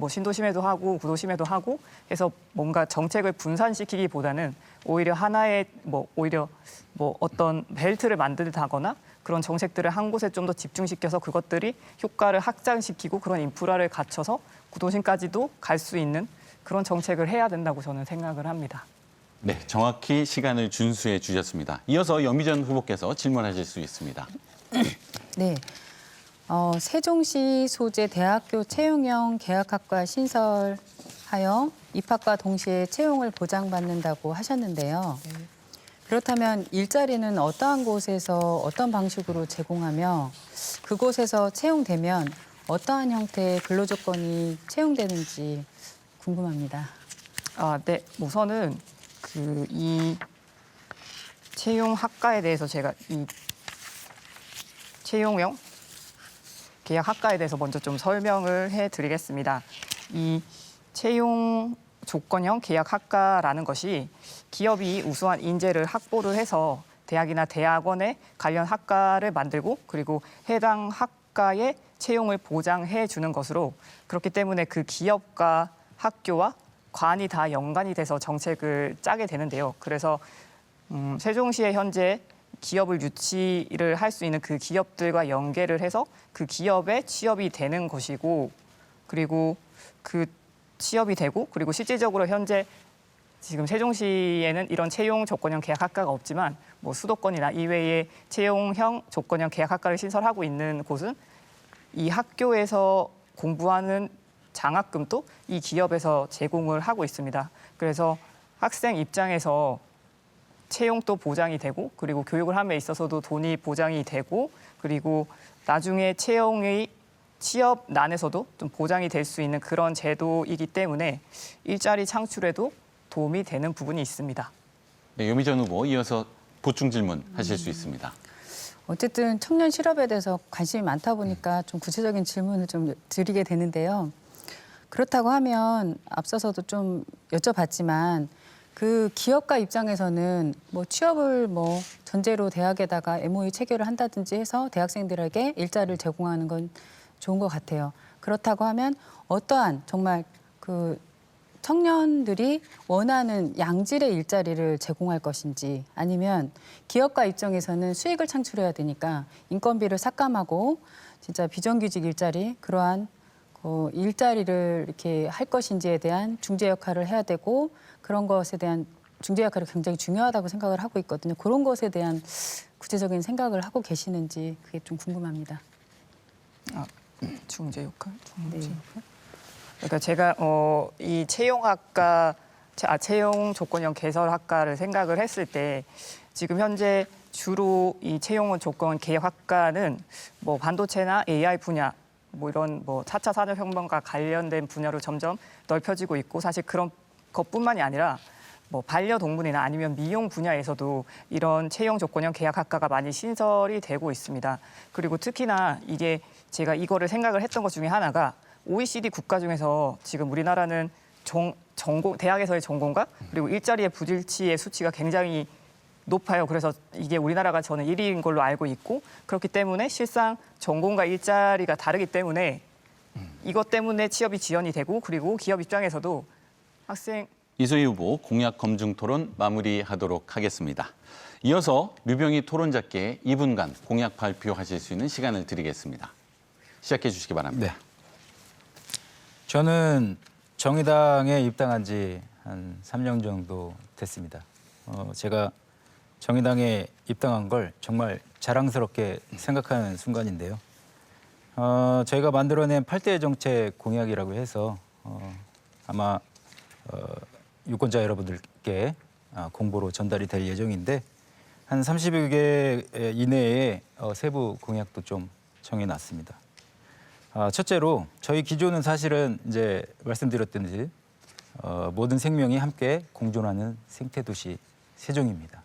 신도심에도 하고 구도심에도 하고 해서 뭔가 정책을 분산시키기보다는 오히려 하나의 어떤 벨트를 만들다거나 그런 정책들을 한 곳에 좀 더 집중시켜서 그것들이 효과를 확장시키고 그런 인프라를 갖춰서 구도심까지도 갈 수 있는 그런 정책을 해야 된다고 저는 생각을 합니다. 네, 정확히 시간을 준수해 주셨습니다. 이어서 여미전 후보께서 질문하실 수 있습니다. 네. 세종시 소재 대학교 채용형 계약학과 신설하여 입학과 동시에 채용을 보장받는다고 하셨는데요. 그렇다면 일자리는 어떠한 곳에서 어떤 방식으로 제공하며 그곳에서 채용되면 어떠한 형태의 근로조건이 채용되는지 궁금합니다. 네. 우선은 이 채용 학과에 대해서 제가 이 채용형 계약 학과에 대해서 먼저 좀 설명을 해드리겠습니다. 이 채용 조건형 계약 학과라는 것이 기업이 우수한 인재를 확보를 해서 대학이나 대학원에 관련 학과를 만들고 그리고 해당 학과의 채용을 보장해 주는 것으로 그렇기 때문에 그 기업과 학교와 관이 다 연관이 돼서 정책을 짜게 되는데요. 그래서 세종시에 현재 기업을 유치를 할 수 있는 그 기업들과 연계를 해서 그 기업에 취업이 되는 것이고 그리고 그 취업이 되고 그리고 실질적으로 현재 지금 세종시에는 이런 채용 조건형 계약 학과가 없지만 수도권이나 이외에 채용형 조건형 계약 학과를 신설하고 있는 곳은 이 학교에서 공부하는 장학금도 이 기업에서 제공을 하고 있습니다. 그래서 학생 입장에서 채용도 보장이 되고 그리고 교육을 함에 있어서도 돈이 보장이 되고 그리고 나중에 취업난에서도 좀 보장이 될 수 있는 그런 제도이기 때문에 일자리 창출에도 도움이 되는 부분이 있습니다. 네, 여미전 후보 이어서 보충 질문 하실 수 있습니다. 어쨌든 청년 실업에 대해서 관심이 많다 보니까 좀 구체적인 질문을 좀 드리게 되는데요. 그렇다고 하면 앞서서도 좀 여쭤봤지만 그 기업가 입장에서는 취업을 전제로 대학에다가 MOU 체결을 한다든지 해서 대학생들에게 일자리를 제공하는 건 좋은 것 같아요. 그렇다고 하면 어떠한 정말 그 청년들이 원하는 양질의 일자리를 제공할 것인지 아니면 기업가 입장에서는 수익을 창출해야 되니까 인건비를 삭감하고 진짜 비정규직 일자리 그러한 일자리를 이렇게 할 것인지에 대한 중재 역할을 해야 되고 그런 것에 대한 중재 역할이 굉장히 중요하다고 생각을 하고 있거든요. 그런 것에 대한 구체적인 생각을 하고 계시는지 그게 좀 궁금합니다. 중재 역할? 네. 그러니까 제가 이 채용 조건형 개설학과를 생각을 했을 때 지금 현재 주로 이 채용 조건 계획학과는 반도체나 AI 분야 이런 4차 산업혁명과 관련된 분야로 점점 넓혀지고 있고 사실 그런 것뿐만이 아니라 반려동물이나 아니면 미용 분야에서도 이런 채용 조건형 계약학과가 많이 신설이 되고 있습니다. 그리고 특히나 이게 제가 이거를 생각을 했던 것 중에 하나가 OECD 국가 중에서 지금 우리나라는 대학에서의 전공과 그리고 일자리의 부질치의 수치가 굉장히 높아요. 그래서 이게 우리나라가 저는 1위인 걸로 알고 있고 그렇기 때문에 실상 전공과 일자리가 다르기 때문에 이것 때문에 취업이 지연이 되고 그리고 기업 입장에서도 이소희 후보 공약 검증 토론 마무리하도록 하겠습니다. 이어서 류병희 토론자께 2분간 공약 발표하실 수 있는 시간을 드리겠습니다. 시작해 주시기 바랍니다. 네. 저는 정의당에 입당한 지 한 3년 정도 됐습니다. 제가 정의당에 입당한 걸 정말 자랑스럽게 생각하는 순간인데요. 저희가 만들어낸 8대 정책 공약이라고 해서 아마 유권자 여러분들께 공보로 전달이 될 예정인데 한 30여 개 이내에 세부 공약도 좀 정해놨습니다. 첫째로 저희 기조는 사실은 이제 말씀드렸듯이 모든 생명이 함께 공존하는 생태도시 세종입니다.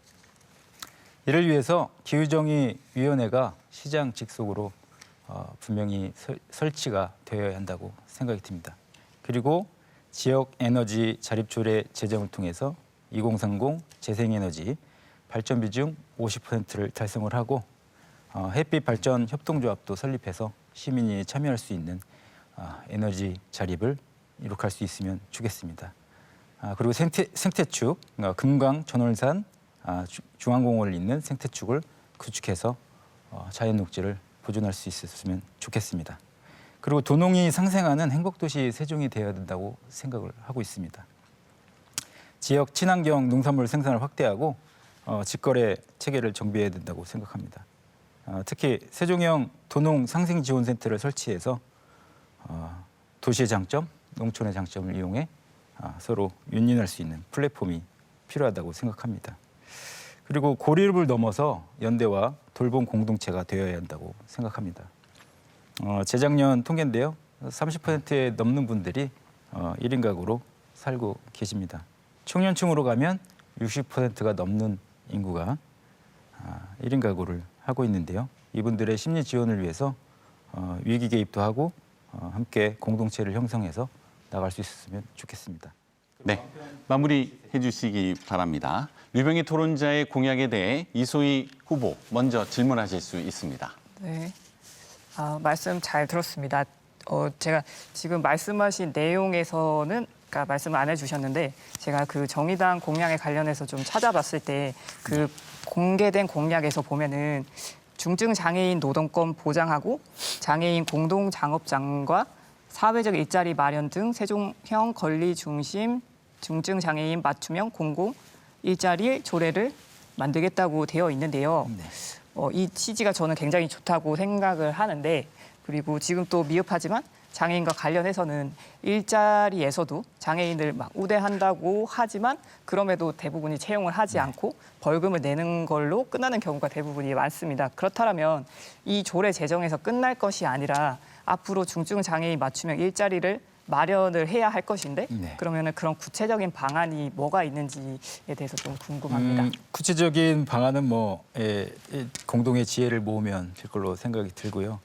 이를 위해서 기후정의위원회가 시장 직속으로 분명히 설치가 되어야 한다고 생각이 듭니다. 그리고 지역 에너지 자립조례 제정을 통해서 2030 재생에너지 발전 비중 50%를 달성을 하고 햇빛 발전 협동조합도 설립해서 시민이 참여할 수 있는 에너지 자립을 이룩할 수 있으면 좋겠습니다. 그리고 생태축, 그러니까 금강, 전월산, 중앙공원을 잇는 생태축을 구축해서 자연녹지를 보존할 수 있었으면 좋겠습니다. 그리고 도농이 상생하는 행복도시 세종이 되어야 된다고 생각을 하고 있습니다. 지역 친환경 농산물 생산을 확대하고 직거래 체계를 정비해야 된다고 생각합니다. 특히 세종형 도농 상생 지원센터를 설치해서 도시의 장점, 농촌의 장점을 이용해 서로 윈윈할 수 있는 플랫폼이 필요하다고 생각합니다. 그리고 고립을 넘어서 연대와 돌봄 공동체가 되어야 한다고 생각합니다. 재작년 통계인데요. 30%에 넘는 분들이 1인 가구로 살고 계십니다. 청년층으로 가면 60%가 넘는 인구가 1인 가구를 하고 있는데요. 이분들의 심리 지원을 위해서 위기 개입도 하고 함께 공동체를 형성해서 나갈 수 있었으면 좋겠습니다. 네, 마무리해 주시기 바랍니다. 류병희 토론자의 공약에 대해 이소희 후보 먼저 질문하실 수 있습니다. 네. 말씀 잘 들었습니다. 제가 지금 말씀하신 내용에서는 그러니까 말씀을 안 해주셨는데 제가 그 정의당 공약에 관련해서 좀 찾아봤을 때 그 공개된 공약에서 보면은 중증 장애인 노동권 보장하고 장애인 공동 창업장과 사회적 일자리 마련 등 세종형 권리 중심 중증 장애인 맞춤형 공공 일자리 조례를 만들겠다고 되어 있는데요. 네. 이 취지가 저는 굉장히 좋다고 생각을 하는데 그리고 지금 또 미흡하지만 장애인과 관련해서는 일자리에서도 장애인을 막 우대한다고 하지만 그럼에도 대부분이 채용을 하지 않고 벌금을 내는 걸로 끝나는 경우가 대부분이 많습니다. 그렇다면 이 조례 제정에서 끝날 것이 아니라 앞으로 중증 장애인 맞춤형 일자리를 마련을 해야 할 것인데 네. 그러면은 그런 구체적인 방안이 뭐가 있는지에 대해서 좀 궁금합니다. 구체적인 방안은 공동의 지혜를 모으면 될 걸로 생각이 들고요.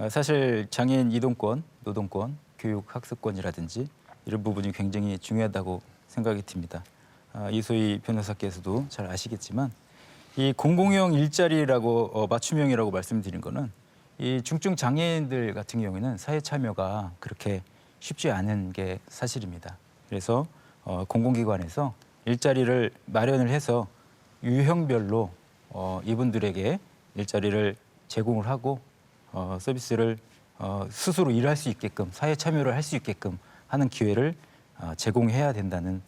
사실 장애인 이동권, 노동권, 교육 학습권이라든지 이런 부분이 굉장히 중요하다고 생각이 듭니다. 이소희 변호사께서도 잘 아시겠지만 이 공공형 일자리라고 맞춤형이라고 말씀드린 거는 이 중증 장애인들 같은 경우에는 사회 참여가 그렇게 쉽지 않은 게 사실입니다. 그래서 공공기관에서 일자리를 마련을 해서 유형별로 이분들에게 일자리를 제공을 하고 서비스를 스스로 일할 수 있게끔 사회 참여를 할 수 있게끔 하는 기회를 제공해야 된다는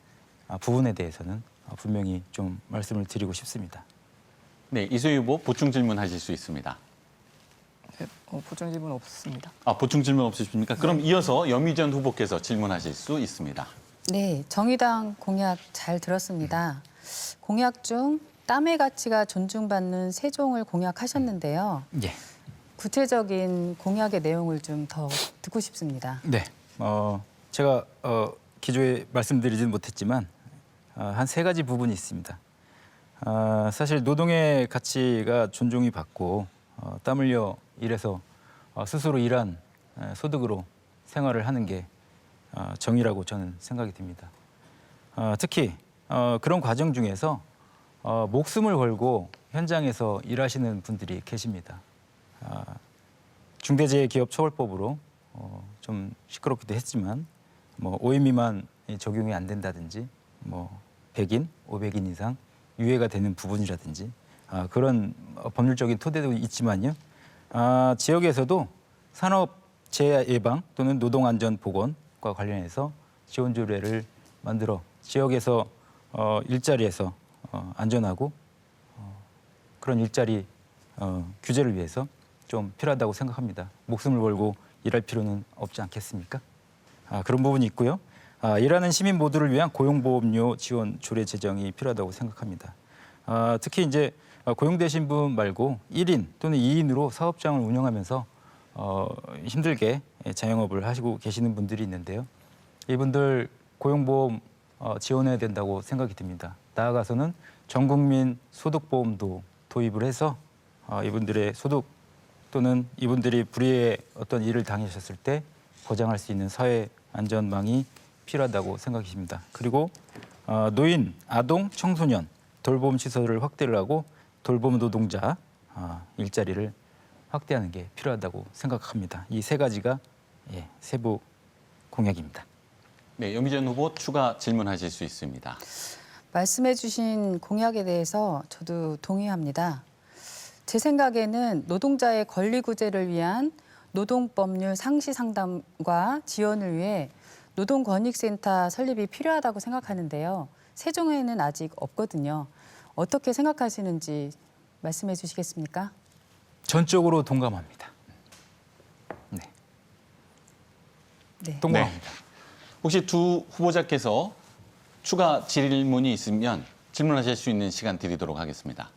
부분에 대해서는 분명히 좀 말씀을 드리고 싶습니다. 네, 이소희 후보 보충 질문하실 수 있습니다. 보충 질문 없습니다. 보충 질문 없으십니까? 그럼 이어서 염희전 후보께서 질문하실 수 있습니다. 네, 정의당 공약 잘 들었습니다. 공약 중 땀의 가치가 존중받는 세종을 공약하셨는데요. 예. 구체적인 공약의 내용을 좀 더 듣고 싶습니다. 네. 제가 기조에 말씀드리진 못했지만 한 3가지 부분이 있습니다. 사실 노동의 가치가 존중이 받고 땀 흘려 일해서 스스로 일한 소득으로 생활을 하는 게 정의라고 저는 생각이 듭니다. 특히 그런 과정 중에서 목숨을 걸고 현장에서 일하시는 분들이 계십니다. 중대재해기업처벌법으로 좀 시끄럽기도 했지만 5인 미만이 적용이 안 된다든지 100인, 500인 이상 유예가 되는 부분이라든지 그런 법률적인 토대도 있지만요. 지역에서도 산업재해 예방 또는 노동안전보건과 관련해서 지원 조례를 만들어 지역에서 일자리에서 안전하고 그런 일자리 규제를 위해서 좀 필요하다고 생각합니다. 목숨을 걸고 일할 필요는 없지 않겠습니까? 그런 부분이 있고요. 일하는 시민 모두를 위한 고용보험료 지원 조례 제정이 필요하다고 생각합니다. 특히 이제 고용되신 분 말고 1인 또는 2인으로 사업장을 운영하면서 힘들게 자영업을 하시고 계시는 분들이 있는데요. 이분들 고용보험 지원해야 된다고 생각이 듭니다. 나아가서는 전국민 소득보험도 도입을 해서 이분들의 소득 또는 이분들이 불의의 어떤 일을 당하셨을 때 보장할 수 있는 사회 안전망이 필요하다고 생각입니다. 그리고 노인, 아동, 청소년 돌봄 시설을 확대를 하고 돌봄 노동자 일자리를 확대하는 게 필요하다고 생각합니다. 이 세 가지가 세부 공약입니다. 네, 염희전 후보 추가 질문하실 수 있습니다. 말씀해 주신 공약에 대해서 저도 동의합니다. 제 생각에는 노동자의 권리 구제를 위한 노동법률 상시 상담과 지원을 위해 노동권익센터 설립이 필요하다고 생각하는데요. 세종에는 아직 없거든요. 어떻게 생각하시는지 말씀해 주시겠습니까? 전적으로 동감합니다. 네. 동감합니다. 혹시 두 후보자께서 추가 질문이 있으면 질문하실 수 있는 시간 드리도록 하겠습니다.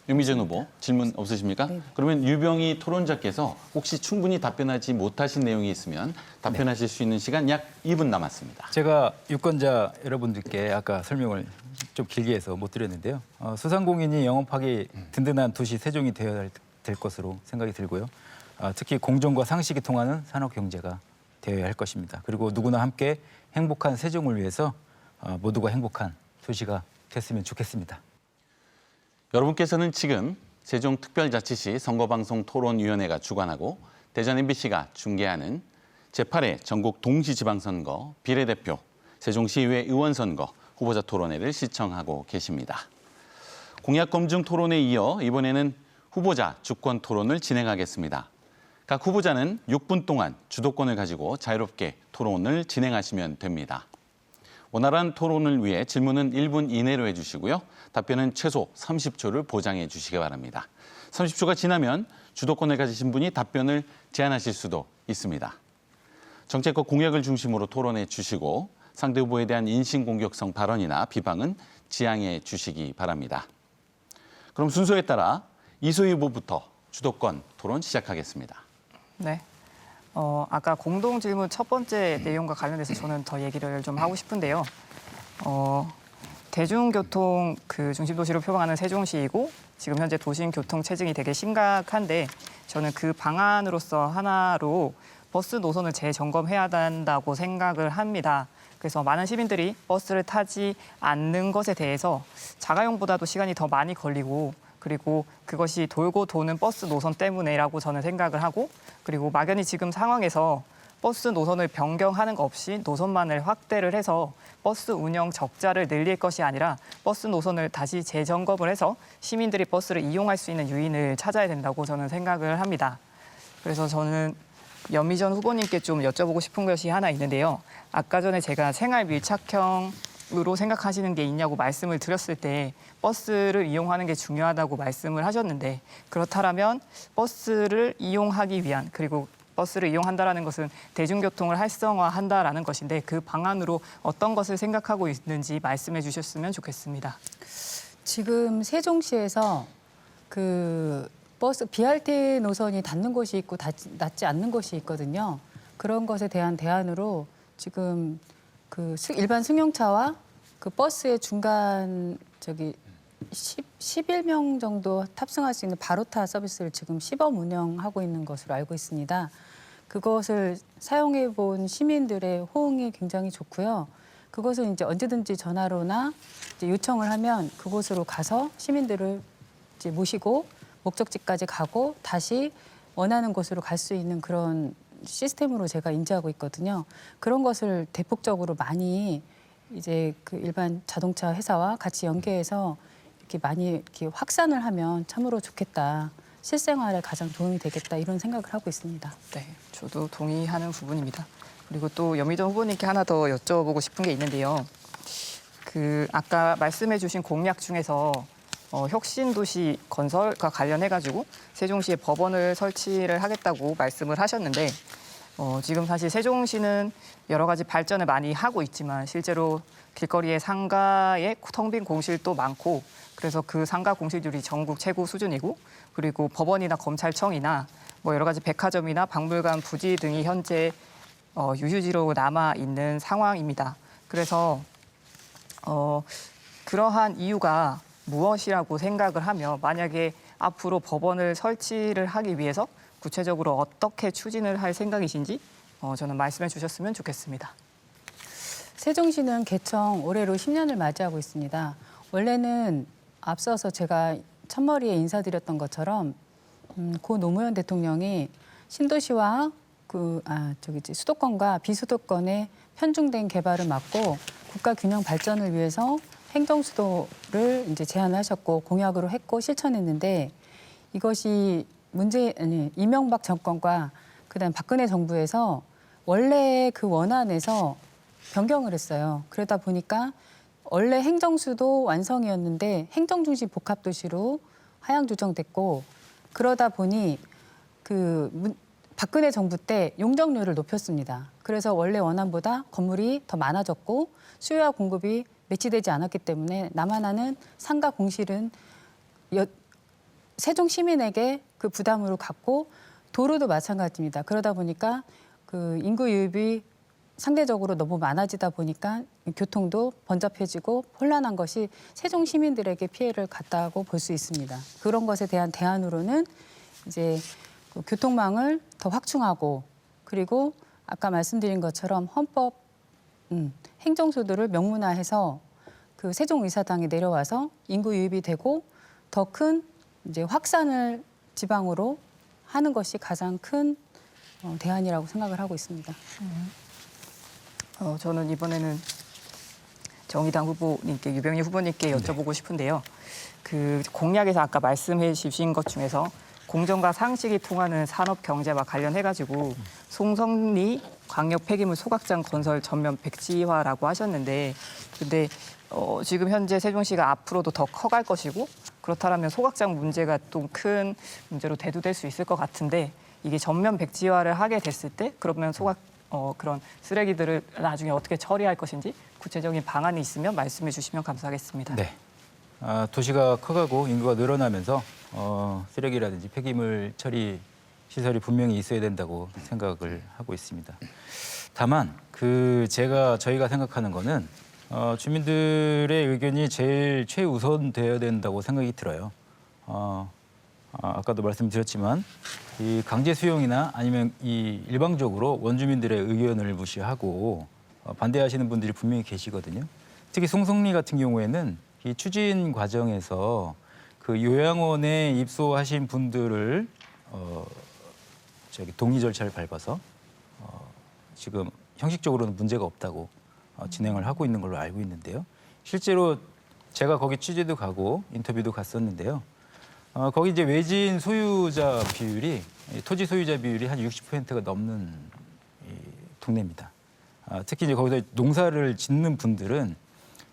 염희전 후보 질문 없으십니까? 네. 그러면 유병희 토론자께서 혹시 충분히 답변하지 못하신 내용이 있으면 답변하실 수 있는 시간 약 2분 남았습니다. 제가 유권자 여러분들께 아까 설명을 좀 길게 해서 못 드렸는데요. 소상공인이 영업하기 든든한 도시 세종이 되어야 될 것으로 생각이 들고요. 특히 공정과 상식이 통하는 산업 경제가 되어야 할 것입니다. 그리고 누구나 함께 행복한 세종을 위해서 모두가 행복한 도시가 됐으면 좋겠습니다. 여러분께서는 지금 세종특별자치시 선거방송 토론위원회가 주관하고 대전 MBC가 중계하는 제8회 전국 동시지방선거 비례대표 세종시의회 의원선거 후보자 토론회를 시청하고 계십니다. 공약 검증 토론에 이어 이번에는 후보자 주권 토론을 진행하겠습니다. 각 후보자는 6분 동안 주도권을 가지고 자유롭게 토론을 진행하시면 됩니다. 원활한 토론을 위해 질문은 1분 이내로 해주시고요. 답변은 최소 30초를 보장해 주시기 바랍니다. 30초가 지나면 주도권을 가지신 분이 답변을 제한하실 수도 있습니다. 정책과 공약을 중심으로 토론해 주시고 상대 후보에 대한 인신공격성 발언이나 비방은 지양해 주시기 바랍니다. 그럼 순서에 따라 이소희 후보부터 주도권 토론 시작하겠습니다. 네. 아까 공동 질문 첫 번째 내용과 관련돼서 저는 더 얘기를 좀 하고 싶은데요. 대중교통 그 중심 도시로 표방하는 세종시이고 지금 현재 도심 교통 체증이 되게 심각한데 저는 그 방안으로서 하나로 버스 노선을 재점검해야 한다고 생각을 합니다. 그래서 많은 시민들이 버스를 타지 않는 것에 대해서 자가용보다도 시간이 더 많이 걸리고 그리고 그것이 돌고 도는 버스 노선 때문에라고 저는 생각을 하고 그리고 막연히 지금 상황에서 버스 노선을 변경하는 것 없이 노선만을 확대를 해서 버스 운영 적자를 늘릴 것이 아니라 버스 노선을 다시 재점검을 해서 시민들이 버스를 이용할 수 있는 유인을 찾아야 된다고 저는 생각을 합니다. 그래서 저는 염희전 후보님께 좀 여쭤보고 싶은 것이 하나 있는데요. 아까 전에 제가 생활 밀착형으로 생각하시는 게 있냐고 말씀을 드렸을 때 버스를 이용하는 게 중요하다고 말씀을 하셨는데 그렇다면 버스를 이용하기 위한 그리고 버스를 이용한다라는 것은 대중교통을 활성화한다라는 것인데 그 방안으로 어떤 것을 생각하고 있는지 말씀해 주셨으면 좋겠습니다. 지금 세종시에서 그 버스 BRT 노선이 닿는 곳이 있고 닿지 않는 곳이 있거든요. 그런 것에 대한 대안으로 지금 그 일반 승용차와 그 버스의 중간 11명 정도 탑승할 수 있는 바로타 서비스를 지금 시범 운영하고 있는 것으로 알고 있습니다. 그것을 사용해 본 시민들의 호응이 굉장히 좋고요. 그것은 이제 언제든지 전화로나 이제 요청을 하면 그곳으로 가서 시민들을 이제 모시고 목적지까지 가고 다시 원하는 곳으로 갈 수 있는 그런 시스템으로 제가 인지하고 있거든요. 그런 것을 대폭적으로 많이 이제 그 일반 자동차 회사와 같이 연계해서 이렇게 많이 이렇게 확산을 하면 참으로 좋겠다. 실생활에 가장 도움이 되겠다 이런 생각을 하고 있습니다. 네, 저도 동의하는 부분입니다. 그리고 또 염희전 후보님께 하나 더 여쭤보고 싶은 게 있는데요. 그 아까 말씀해주신 공약 중에서 혁신도시 건설과 관련해가지고 세종시에 법원을 설치를 하겠다고 말씀을 하셨는데 지금 사실 세종시는 여러 가지 발전을 많이 하고 있지만 실제로 길거리에 상가에 텅 빈 공실도 많고 그래서 그 상가 공실률이 전국 최고 수준이고 그리고 법원이나 검찰청이나 뭐 여러 가지 백화점이나 박물관 부지 등이 현재 유휴지로 남아 있는 상황입니다. 그래서 그러한 이유가 무엇이라고 생각을 하며 만약에 앞으로 법원을 설치를 하기 위해서 구체적으로 어떻게 추진을 할 생각이신지 저는 말씀해 주셨으면 좋겠습니다. 세종시는 개청 올해로 10년을 맞이하고 있습니다. 원래는 앞서서 제가 첫머리에 인사드렸던 것처럼 고 노무현 대통령이 신도시와 수도권과 비수도권의 편중된 개발을 막고 국가 균형 발전을 위해서 행정수도를 이제 제안하셨고 공약으로 했고 실천했는데 이것이 이명박 정권과 그다음 박근혜 정부에서 원래 그 원안에서 변경을 했어요. 그러다 보니까 원래 행정수도 완성이었는데 행정중시 복합도시로 하향 조정됐고 그러다 보니 박근혜 정부 때 용적률을 높였습니다. 그래서 원래 원안보다 건물이 더 많아졌고 수요와 공급이 매치되지 않았기 때문에 남하나는 상가 공실은 세종 시민에게 그 부담으로 갔고 도로도 마찬가지입니다. 그러다 보니까 그 인구 유입이 상대적으로 너무 많아지다 보니까 교통도 번잡해지고 혼란한 것이 세종 시민들에게 피해를 갔다고 볼 수 있습니다. 그런 것에 대한 대안으로는 이제 그 교통망을 더 확충하고 그리고 아까 말씀드린 것처럼 헌법 행정수도를 명문화해서 그 세종의사당에 내려와서 인구 유입이 되고 더 큰 이제 확산을 지방으로 하는 것이 가장 큰 대안이라고 생각을 하고 있습니다. 저는 이번에는 정의당 후보님께 유병희 후보님께 여쭤보고 싶은데요. 그 공약에서 아까 말씀해 주신 것 중에서 공정과 상식이 통하는 산업 경제와 관련해가지고 송성리 광역 폐기물 소각장 건설 전면 백지화라고 하셨는데, 근데 지금 현재 세종시가 앞으로도 더 커갈 것이고 그렇다면 소각장 문제가 또 큰 문제로 대두될 수 있을 것 같은데 이게 전면 백지화를 하게 됐을 때 그러면 그런 쓰레기들을 나중에 어떻게 처리할 것인지 구체적인 방안이 있으면 말씀해 주시면 감사하겠습니다. 네. 도시가 커가고 인구가 늘어나면서 쓰레기라든지 폐기물 처리 시설이 분명히 있어야 된다고 생각을 하고 있습니다. 다만 저희가 생각하는 거는 주민들의 의견이 제일 최우선 되어야 된다고 생각이 들어요. 아까도 말씀드렸지만 이 강제 수용이나 아니면 이 일방적으로 원주민들의 의견을 무시하고 반대하시는 분들이 분명히 계시거든요. 특히 송성리 같은 경우에는 이 추진 과정에서 그 요양원에 입소하신 분들을 동의 절차를 밟아서 지금 형식적으로는 문제가 없다고 진행을 하고 있는 걸로 알고 있는데요. 실제로 제가 거기 취재도 가고 인터뷰도 갔었는데요. 거기 이제 외지인 소유자 비율이 토지 소유자 비율이 한 60%가 넘는 동네입니다. 특히 이제 거기서 농사를 짓는 분들은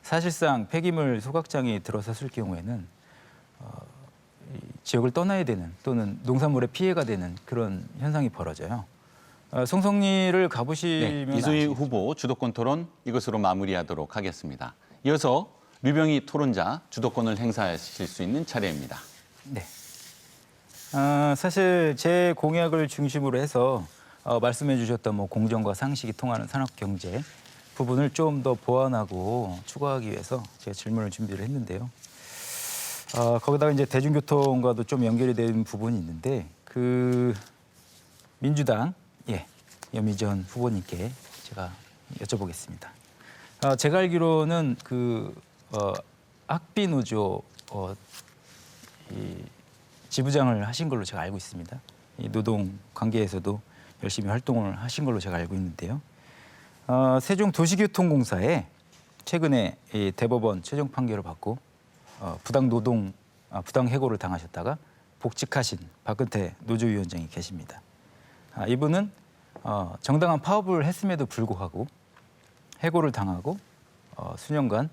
사실상 폐기물 소각장이 들어섰을 경우에는 지역을 떠나야 되는 또는 농산물에 피해가 되는 그런 현상이 벌어져요. 송성리를 가보시면 이소희 후보 주도권 토론 이것으로 마무리하도록 하겠습니다. 이어서 류병희 토론자 주도권을 행사하실 수 있는 차례입니다. 네. 사실 제 공약을 중심으로 해서 말씀해 주셨던 공정과 상식이 통하는 산업 경제 부분을 좀 더 보완하고 추가하기 위해서 제가 질문을 준비를 했는데요. 거기다가 이제 대중교통과도 좀 연결이 된 부분이 있는데 민주당 염희전 후보님께 제가 여쭤보겠습니다. 제가 알기로는 학비 노조 지부장을 하신 걸로 제가 알고 있습니다. 이 노동 관계에서도 열심히 활동을 하신 걸로 제가 알고 있는데요. 세종도시교통공사에 최근에 이 대법원 최종 판결을 받고 부당 해고를 당하셨다가 복직하신 박근태 노조위원장이 계십니다. 이분은 정당한 파업을 했음에도 불구하고 해고를 당하고 수년간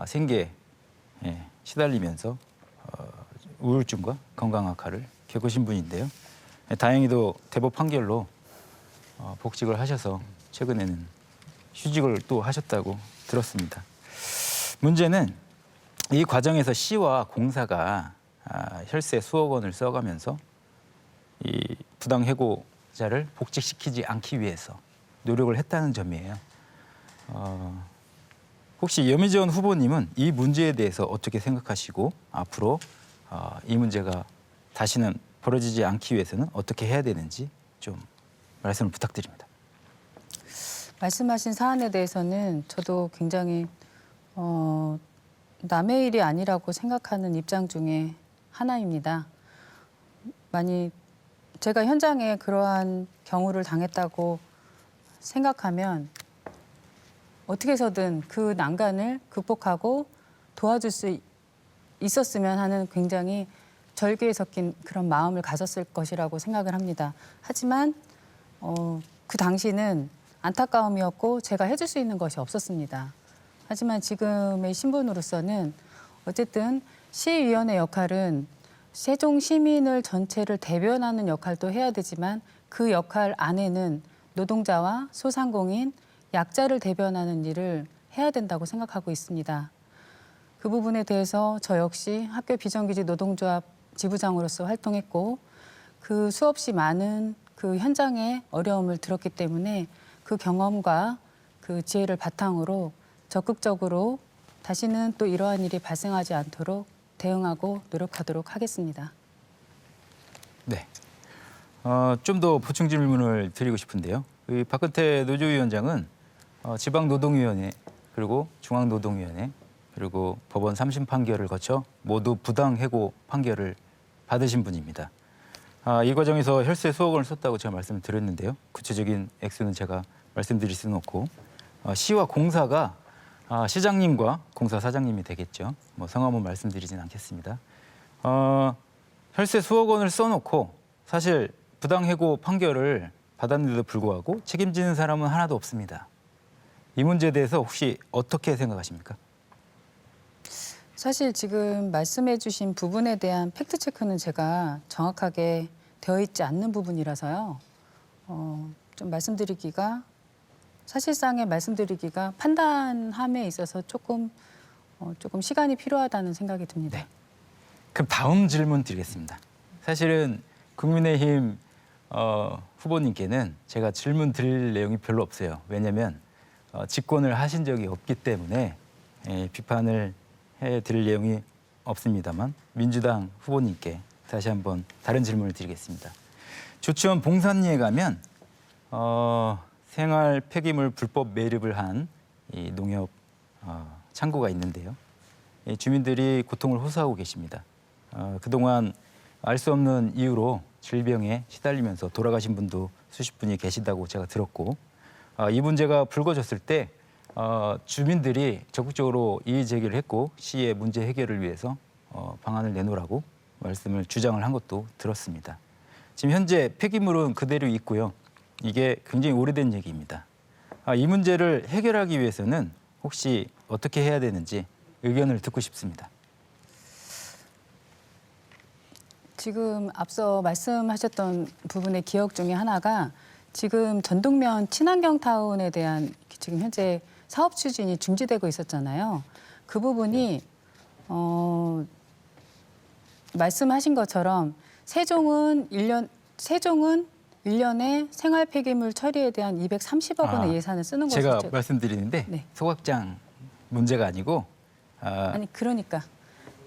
생계에 시달리면서 우울증과 건강 악화를 겪으신 분인데요. 다행히도 대법 판결로 복직을 하셔서 최근에는 휴직을 또 하셨다고 들었습니다. 문제는 이 과정에서 시와 공사가 혈세 수억 원을 써가면서 이 부당 해고자를 복직시키지 않기 위해서 노력을 했다는 점이에요. 혹시 여미전 후보님은 이 문제에 대해서 어떻게 생각하시고 앞으로 이 문제가 다시는 벌어지지 않기 위해서는 어떻게 해야 되는지 좀 말씀을 부탁드립니다. 말씀하신 사안에 대해서는 저도 굉장히 남의 일이 아니라고 생각하는 입장 중에 하나입니다. 만약 제가 현장에 그러한 경우를 당했다고 생각하면 어떻게 해서든 그 난간을 극복하고 도와줄 수 있었으면 하는 굉장히 절규에 섞인 그런 마음을 가졌을 것이라고 생각을 합니다. 하지만 그 당시는 안타까움이었고 제가 해줄 수 있는 것이 없었습니다. 하지만 지금의 신분으로서는 어쨌든 시의원의 역할은 세종 시민을 전체를 대변하는 역할도 해야 되지만 그 역할 안에는 노동자와 소상공인, 약자를 대변하는 일을 해야 된다고 생각하고 있습니다. 그 부분에 대해서 저 역시 학교 비정규직 노동조합 지부장으로서 활동했고 그 수없이 많은 그 현장의 어려움을 들었기 때문에 그 경험과 그 지혜를 바탕으로 적극적으로 다시는 또 이러한 일이 발생하지 않도록 대응하고 노력하도록 하겠습니다. 네. 좀 더 보충 질문을 드리고 싶은데요. 이 박근태 노조위원장은 지방노동위원회 그리고 중앙노동위원회 그리고 법원 3심 판결을 거쳐 모두 부당해고 판결을 받으신 분입니다. 이 과정에서 혈세 수억 원을 썼다고 제가 말씀을 드렸는데요. 구체적인 액수는 제가 말씀드릴 수는 없고 시와 공사가 시장님과 공사 사장님이 되겠죠. 뭐 성함은 말씀드리진 않겠습니다. 혈세 수억 원을 써놓고 사실 부당해고 판결을 받았는데도 불구하고 책임지는 사람은 하나도 없습니다. 이 문제에 대해서 혹시 어떻게 생각하십니까? 사실 지금 말씀해 주신 부분에 대한 팩트체크는 제가 정확하게 되어 있지 않는 부분이라서요. 좀 말씀드리기가 판단함에 있어서 조금 시간이 필요하다는 생각이 듭니다. 네. 그럼 다음 질문 드리겠습니다. 사실은 국민의힘 후보님께는 제가 질문 드릴 내용이 별로 없어요. 왜냐하면 집권을 하신 적이 없기 때문에 비판을 해드릴 내용이 없습니다만 민주당 후보님께 다시 한번 다른 질문을 드리겠습니다. 조치원 봉산리에 가면 생활 폐기물 불법 매립을 한 이 농협 창고가 있는데요. 주민들이 고통을 호소하고 계십니다. 그동안 알 수 없는 이유로 질병에 시달리면서 돌아가신 분도 수십 분이 계시다고 제가 들었고 이 문제가 불거졌을 때 주민들이 적극적으로 이의 제기를 했고 시의 문제 해결을 위해서 방안을 내놓으라고 말씀을 주장을 한 것도 들었습니다. 지금 현재 폐기물은 그대로 있고요. 이게 굉장히 오래된 얘기입니다. 이 문제를 해결하기 위해서는 혹시 어떻게 해야 되는지 의견을 듣고 싶습니다. 지금 앞서 말씀하셨던 부분의 기억 중에 하나가 지금 전동면 친환경타운에 대한 지금 현재 사업 추진이 중지되고 있었잖아요. 그 부분이 말씀하신 것처럼 세종은 1년에 생활 폐기물 처리에 대한 230억 원의 예산을 쓰는 것으로 제가 말씀드리는데 네. 소각장 문제가 아니고 아니 그러니까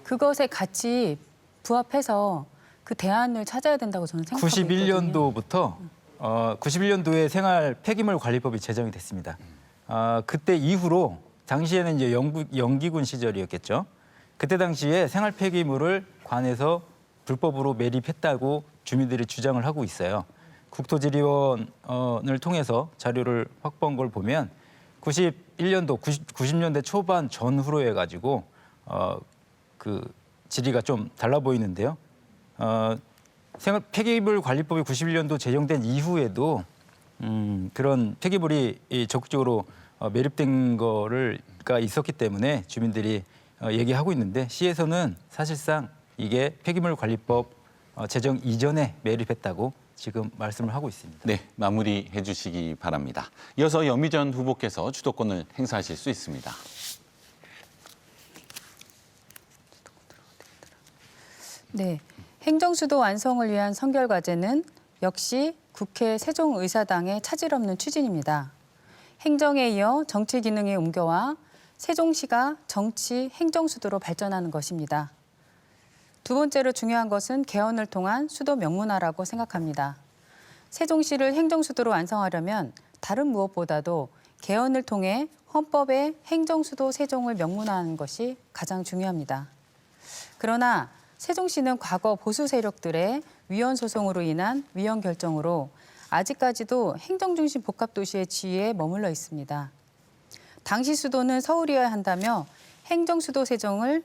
그것에 같이 부합해서 그 대안을 찾아야 된다고 저는 생각하고 있거든요. 91년도부터 91년도에 생활 폐기물 관리법이 제정이 됐습니다. 그때 이후로 당시에는 이제 영기군 시절이었겠죠. 그때 당시에 생활 폐기물을 관에서 불법으로 매립했다고 주민들이 주장을 하고 있어요. 국토지리원을 통해서 자료를 확보한 걸 보면 91년도, 90년대 초반 전후로 해가지고 그 지리가 좀 달라 보이는데요. 생활 폐기물 관리법이 91년도 제정된 이후에도 그런 폐기물이 적극적으로 매립된 거가 있었기 때문에 주민들이 얘기하고 있는데 시에서는 사실상 이게 폐기물 관리법 제정 이전에 매립했다고 지금 말씀을 하고 있습니다. 네, 마무리해 주시기 바랍니다. 이어서 염희전 후보께서 주도권을 행사하실 수 있습니다. 네, 행정수도 완성을 위한 선결과제는 역시 국회 세종의사당의 차질 없는 추진입니다. 행정에 이어 정치 기능의 옮겨와 세종시가 정치 행정수도로 발전하는 것입니다. 두 번째로 중요한 것은 개헌을 통한 수도 명문화라고 생각합니다. 세종시를 행정수도로 완성하려면 다른 무엇보다도 개헌을 통해 헌법에 행정수도 세종을 명문화하는 것이 가장 중요합니다. 그러나 세종시는 과거 보수 세력들의 위헌 소송으로 인한 위헌 결정으로 아직까지도 행정중심 복합도시의 지위에 머물러 있습니다. 당시 수도는 서울이어야 한다며 행정수도 세종을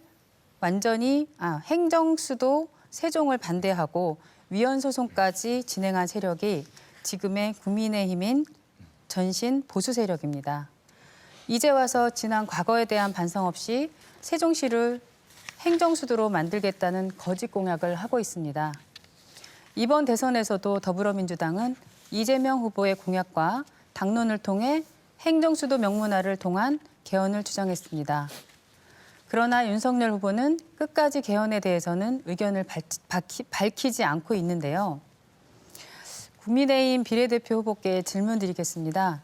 반대하고 위헌 소송까지 진행한 세력이 지금의 국민의힘인 전신 보수 세력입니다. 이제 와서 지난 과거에 대한 반성 없이 세종시를 행정수도로 만들겠다는 거짓 공약을 하고 있습니다. 이번 대선에서도 더불어민주당은 이재명 후보의 공약과 당론을 통해 행정수도 명문화를 통한 개헌을 주장했습니다. 그러나 윤석열 후보는 끝까지 개헌에 대해서는 의견을 밝히지 않고 있는데요. 국민의힘 비례대표 후보께 질문 드리겠습니다.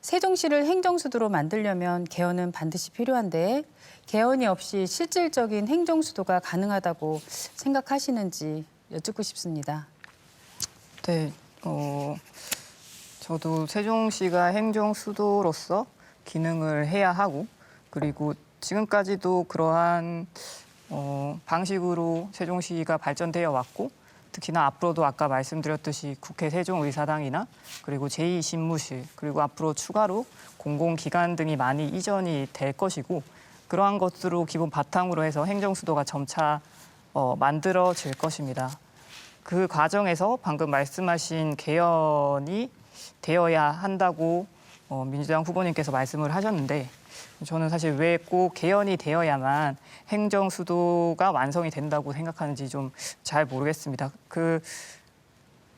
세종시를 행정수도로 만들려면 개헌은 반드시 필요한데 개헌이 없이 실질적인 행정수도가 가능하다고 생각하시는지 여쭙고 싶습니다. 네, 저도 세종시가 행정수도로서 기능을 해야 하고 그리고 지금까지도 그러한 방식으로 세종시가 발전되어 왔고 특히나 앞으로도 아까 말씀드렸듯이 국회 세종의사당이나 그리고 제2신무실 그리고 앞으로 추가로 공공기관 등이 많이 이전이 될 것이고 그러한 것으로 기본 바탕으로 해서 행정수도가 점차 만들어질 것입니다. 그 과정에서 방금 말씀하신 개헌이 되어야 한다고 민주당 후보님께서 말씀을 하셨는데 저는 사실 왜 꼭 개헌이 되어야만 행정수도가 완성이 된다고 생각하는지 좀 잘 모르겠습니다. 그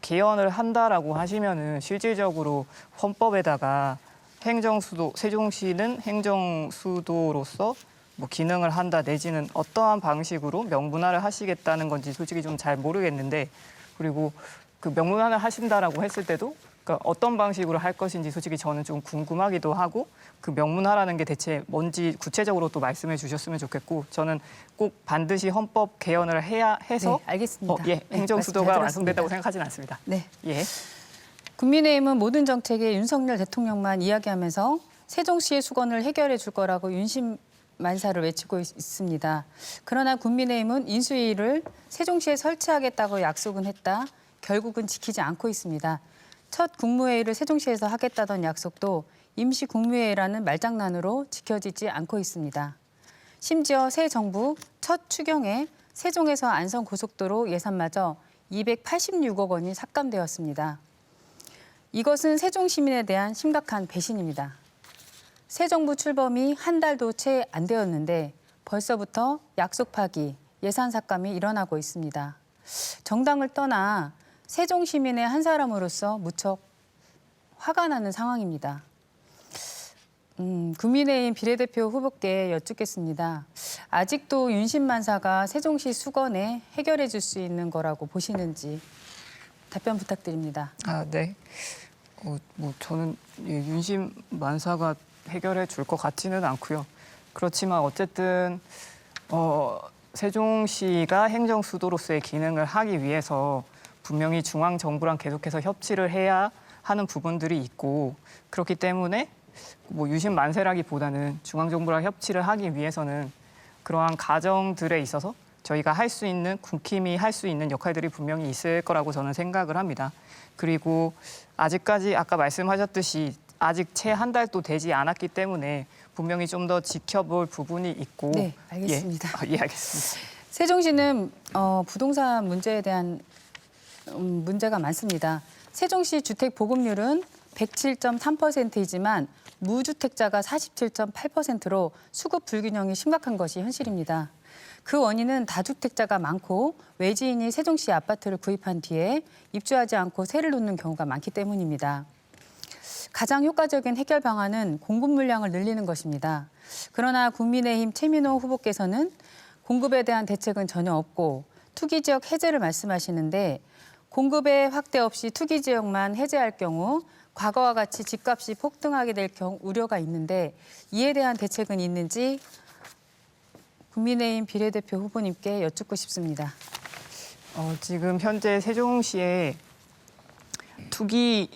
개헌을 한다라고 하시면은 실질적으로 헌법에다가 행정수도 세종시는 행정수도로서 뭐 기능을 한다 내지는 어떠한 방식으로 명문화를 하시겠다는 건지 솔직히 좀 잘 모르겠는데 그리고 그 명문화를 하신다라고 했을 때도 그러니까 어떤 방식으로 할 것인지 솔직히 저는 좀 궁금하기도 하고 그 명문화라는 게 대체 뭔지 구체적으로 또 말씀해 주셨으면 좋겠고 저는 꼭 반드시 헌법 개헌을 해야 해서 네, 알겠습니다. 행정수도가 네, 완성된다고 생각하지는 않습니다. 네. 예. 국민의힘은 모든 정책에 윤석열 대통령만 이야기하면서 세종시의 수건을 해결해 줄 거라고 윤심만사를 외치고 있습니다. 그러나 국민의힘은 인수위를 세종시에 설치하겠다고 약속은 했다. 결국은 지키지 않고 있습니다. 첫 국무회의를 세종시에서 하겠다던 약속도 임시 국무회의라는 말장난으로 지켜지지 않고 있습니다. 심지어 새 정부 첫 추경에 세종에서 안성고속도로 예산마저 286억 원이 삭감되었습니다. 이것은 세종 시민에 대한 심각한 배신입니다. 새 정부 출범이 한 달도 채 안 되었는데 벌써부터 약속 파기, 예산 삭감이 일어나고 있습니다. 정당을 떠나 세종 시민의 한 사람으로서 무척 화가 나는 상황입니다. 국민의힘 비례대표 후보께 여쭙겠습니다. 아직도 윤심만사가 세종시 수건에 해결해 줄 수 있는 거라고 보시는지 답변 부탁드립니다. 네. 저는 윤심 만사가 해결해 줄 것 같지는 않고요. 그렇지만 어쨌든 세종시가 행정수도로서의 기능을 하기 위해서 분명히 중앙정부랑 계속해서 협치를 해야 하는 부분들이 있고 그렇기 때문에 유심 만세라기보다는 중앙정부랑 협치를 하기 위해서는 그러한 과정들에 있어서 저희가 할 수 있는 국힘이 할 수 있는 역할들이 분명히 있을 거라고 저는 생각을 합니다. 그리고 아직까지 아까 말씀하셨듯이 아직 채 한 달도 되지 않았기 때문에 분명히 좀 더 지켜볼 부분이 있고 네, 알겠습니다. 예, 알겠습니다. 세종시는 부동산 문제에 대한 문제가 많습니다. 세종시 주택 보급률은 107.3%이지만 무주택자가 47.8%로 수급 불균형이 심각한 것이 현실입니다. 그 원인은 다주택자가 많고 외지인이 세종시 아파트를 구입한 뒤에 입주하지 않고 세를 놓는 경우가 많기 때문입니다. 가장 효과적인 해결 방안은 공급 물량을 늘리는 것입니다. 그러나 국민의힘 최민호 후보께서는 공급에 대한 대책은 전혀 없고 투기 지역 해제를 말씀하시는데 공급의 확대 없이 투기 지역만 해제할 경우 과거와 같이 집값이 폭등하게 될 경우 우려가 있는데 이에 대한 대책은 있는지 국민의힘 비례대표 후보님께 여쭙고 싶습니다. 지금 현재 세종시에 투기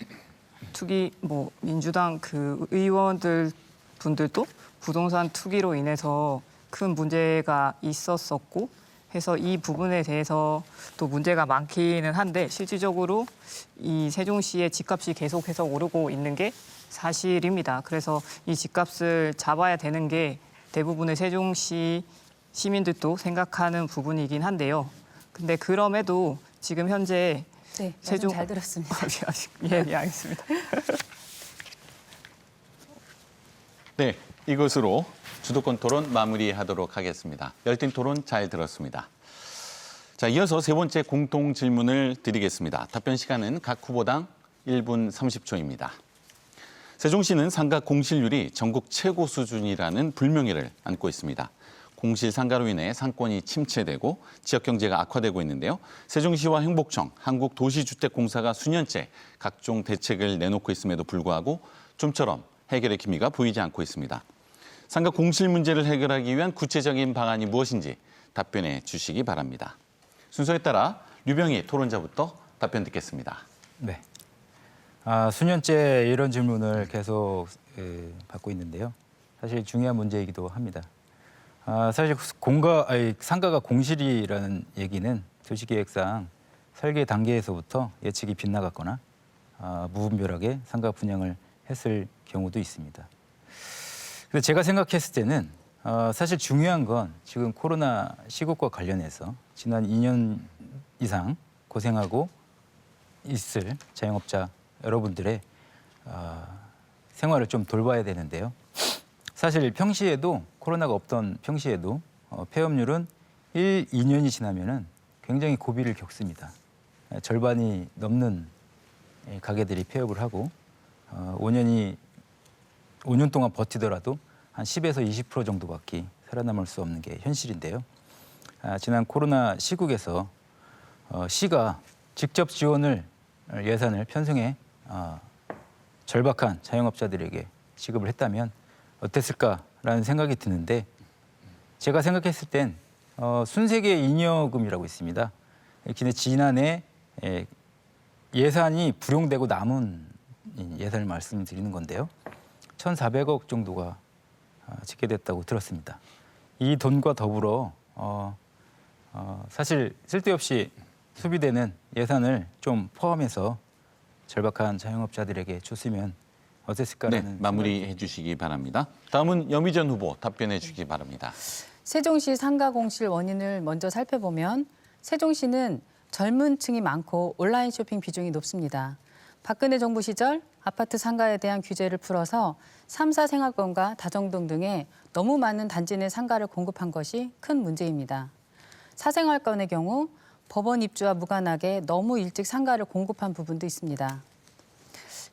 민주당 그 의원들 분들도 부동산 투기로 인해서 큰 문제가 있었었고 해서 이 부분에 대해서 또 문제가 많기는 한데 실질적으로 이 세종시의 집값이 계속해서 오르고 있는 게 사실입니다. 그래서 이 집값을 잡아야 되는 게 대부분의 세종시 시민들도 생각하는 부분이긴 한데요. 근데 그럼에도 지금 현재 네, 말씀 잘 들었습니다. 예, 알겠습니다. 네, 이것으로 주도권 토론 마무리하도록 하겠습니다. 열띤 토론 잘 들었습니다. 자, 이어서 세 번째 공통 질문을 드리겠습니다. 답변 시간은 각 후보당 1분 30초입니다. 세종시는 상가 공실률이 전국 최고 수준이라는 불명예를 안고 있습니다. 공실 상가로 인해 상권이 침체되고 지역 경제가 악화되고 있는데요. 세종시와 행복청, 한국도시주택공사가 수년째 각종 대책을 내놓고 있음에도 불구하고 좀처럼 해결의 기미가 보이지 않고 있습니다. 상가 공실 문제를 해결하기 위한 구체적인 방안이 무엇인지 답변해 주시기 바랍니다. 순서에 따라 류병희 토론자부터 답변 듣겠습니다. 네. 수년째 이런 질문을 계속 받고 있는데요. 사실 중요한 문제이기도 합니다. 사실 상가가 공실이라는 얘기는 도시계획상 설계 단계에서부터 예측이 빗나갔거나 무분별하게 상가 분양을 했을 경우도 있습니다. 그래서 제가 생각했을 때는 사실 중요한 건 지금 코로나 시국과 관련해서 지난 2년 이상 고생하고 있을 자영업자 여러분들의 생활을 좀 돌봐야 되는데요. 사실 평시에도 코로나가 없던 평시에도 폐업률은 2년이 지나면은 굉장히 고비를 겪습니다. 절반이 넘는 가게들이 폐업을 하고 5년 동안 버티더라도 한 10에서 20% 정도밖에 살아남을 수 없는 게 현실인데요. 지난 코로나 시국에서 시가 직접 지원을 예산을 편성해 절박한 자영업자들에게 지급을 했다면 어땠을까라는 생각이 드는데 제가 생각했을 땐 순세계 잉여금이라고 있습니다. 근데 지난해 예산이 불용되고 남은 예산을 말씀드리는 건데요. 1,400억 정도가 집계됐다고 들었습니다. 이 돈과 더불어 사실 쓸데없이 소비되는 예산을 좀 포함해서 절박한 자영업자들에게 줬으면 어땠을까라는 마무리해 주시기 바랍니다. 다음은 여미전 후보 답변해 주시기 바랍니다. 세종시 상가 공실 원인을 먼저 살펴보면 세종시는 젊은 층이 많고 온라인 쇼핑 비중이 높습니다. 박근혜 정부 시절 아파트 상가에 대한 규제를 풀어서 3사 생활권과 다정동 등에 너무 많은 단지 내 상가를 공급한 것이 큰 문제입니다. 사생활권의 경우 법원 입주와 무관하게 너무 일찍 상가를 공급한 부분도 있습니다.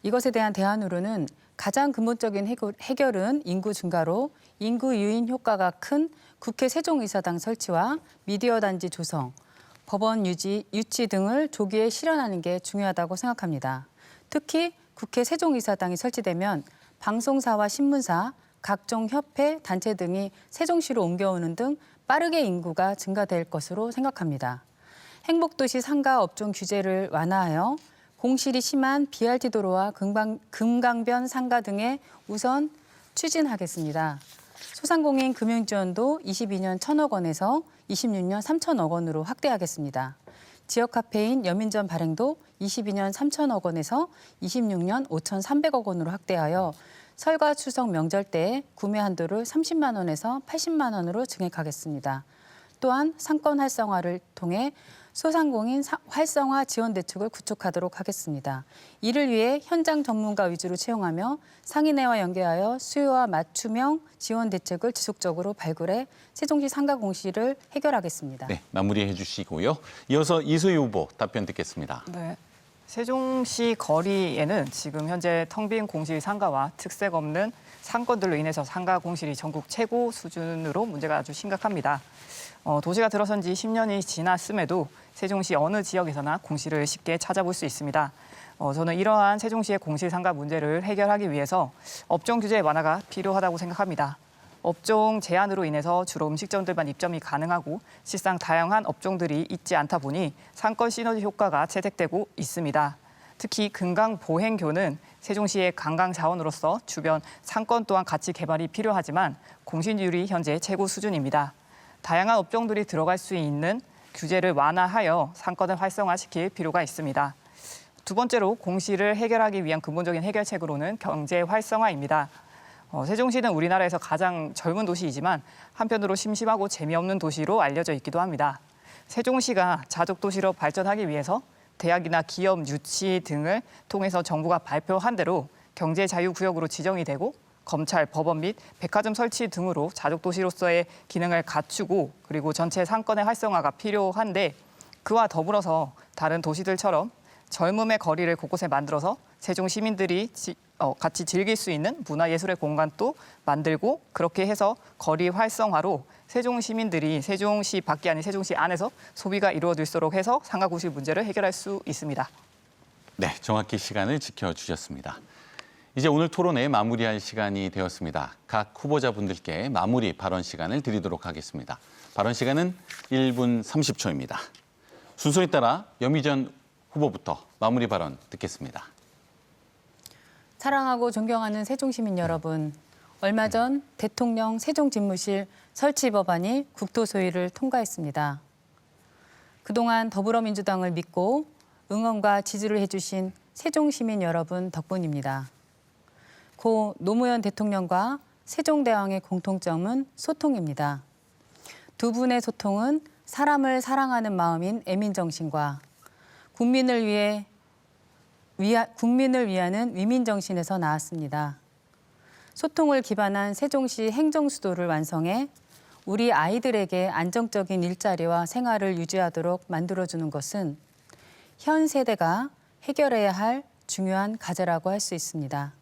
이것에 대한 대안으로는 가장 근본적인 해결은 인구 증가로 인구 유인 효과가 큰 국회 세종의사당 설치와 미디어 단지 조성, 법원 유치 등을 조기에 실현하는 게 중요하다고 생각합니다. 특히 국회 세종의사당이 설치되면 방송사와 신문사, 각종 협회, 단체 등이 세종시로 옮겨오는 등 빠르게 인구가 증가될 것으로 생각합니다. 행복도시 상가 업종 규제를 완화하여 공실이 심한 BRT 도로와 금강변 상가 등에 우선 추진하겠습니다. 소상공인 금융지원도 22년 1,000억 원에서 26년 3,000억 원으로 확대하겠습니다. 지역 카페인 여민전 발행도 22년 3,000억 원에서 26년 5,300억 원으로 확대하여 설과 추석 명절 때 구매 한도를 30만 원에서 80만 원으로 증액하겠습니다. 또한 상권 활성화를 통해 소상공인 활성화 지원 대책을 구축하도록 하겠습니다. 이를 위해 현장 전문가 위주로 채용하며 상인회와 연계하여 수요와 맞춤형 지원 대책을 지속적으로 발굴해 세종시 상가 공시를 해결하겠습니다. 네, 마무리해 주시고요. 이어서 이소희 후보 답변 듣겠습니다. 네. 세종시 거리에는 지금 현재 텅 빈 공실 상가와 특색 없는 상권들로 인해서 상가 공실이 전국 최고 수준으로 문제가 아주 심각합니다. 도시가 들어선 지 10년이 지났음에도 세종시 어느 지역에서나 공실을 쉽게 찾아볼 수 있습니다. 저는 이러한 세종시의 공실 상가 문제를 해결하기 위해서 업종 규제 완화가 필요하다고 생각합니다. 업종 제한으로 인해서 주로 음식점들만 입점이 가능하고 실상 다양한 업종들이 있지 않다 보니 상권 시너지 효과가 채택되고 있습니다. 특히 금강 보행교는 세종시의 관광 자원으로서 주변 상권 또한 같이 개발이 필요하지만 공실률이 현재 최고 수준입니다. 다양한 업종들이 들어갈 수 있는 규제를 완화하여 상권을 활성화시킬 필요가 있습니다. 두 번째로 공실을 해결하기 위한 근본적인 해결책으로는 경제 활성화입니다. 세종시는 우리나라에서 가장 젊은 도시이지만 한편으로 심심하고 재미없는 도시로 알려져 있기도 합니다. 세종시가 자족 도시로 발전하기 위해서 대학이나 기업, 유치 등을 통해서 정부가 발표한 대로 경제자유구역으로 지정이 되고 검찰, 법원 및 백화점 설치 등으로 자족도시로서의 기능을 갖추고 그리고 전체 상권의 활성화가 필요한데 그와 더불어서 다른 도시들처럼 젊음의 거리를 곳곳에 만들어서 세종 시민들이 같이 즐길 수 있는 문화예술의 공간도 만들고 그렇게 해서 거리 활성화로 세종 시민들이 세종시 밖이 아닌 세종시 안에서 소비가 이루어질 수 있도록 해서 상가공실 문제를 해결할 수 있습니다. 네, 정확히 시간을 지켜주셨습니다. 이제 오늘 토론회 마무리할 시간이 되었습니다. 각 후보자분들께 마무리 발언 시간을 드리도록 하겠습니다. 발언 시간은 1분 30초입니다. 순서에 따라 염희전 후보부터 마무리 발언 듣겠습니다. 사랑하고 존경하는 세종시민 여러분, 얼마 전 대통령 세종집무실 설치 법안이 국토소위를 통과했습니다. 그동안 더불어민주당을 믿고 응원과 지지를 해주신 세종시민 여러분 덕분입니다. 고 노무현 대통령과 세종대왕의 공통점은 소통입니다. 두 분의 소통은 사람을 사랑하는 마음인 애민정신과 국민을 위하는 위민정신에서 나왔습니다. 소통을 기반한 세종시 행정수도를 완성해 우리 아이들에게 안정적인 일자리와 생활을 유지하도록 만들어주는 것은 현 세대가 해결해야 할 중요한 과제라고 할 수 있습니다.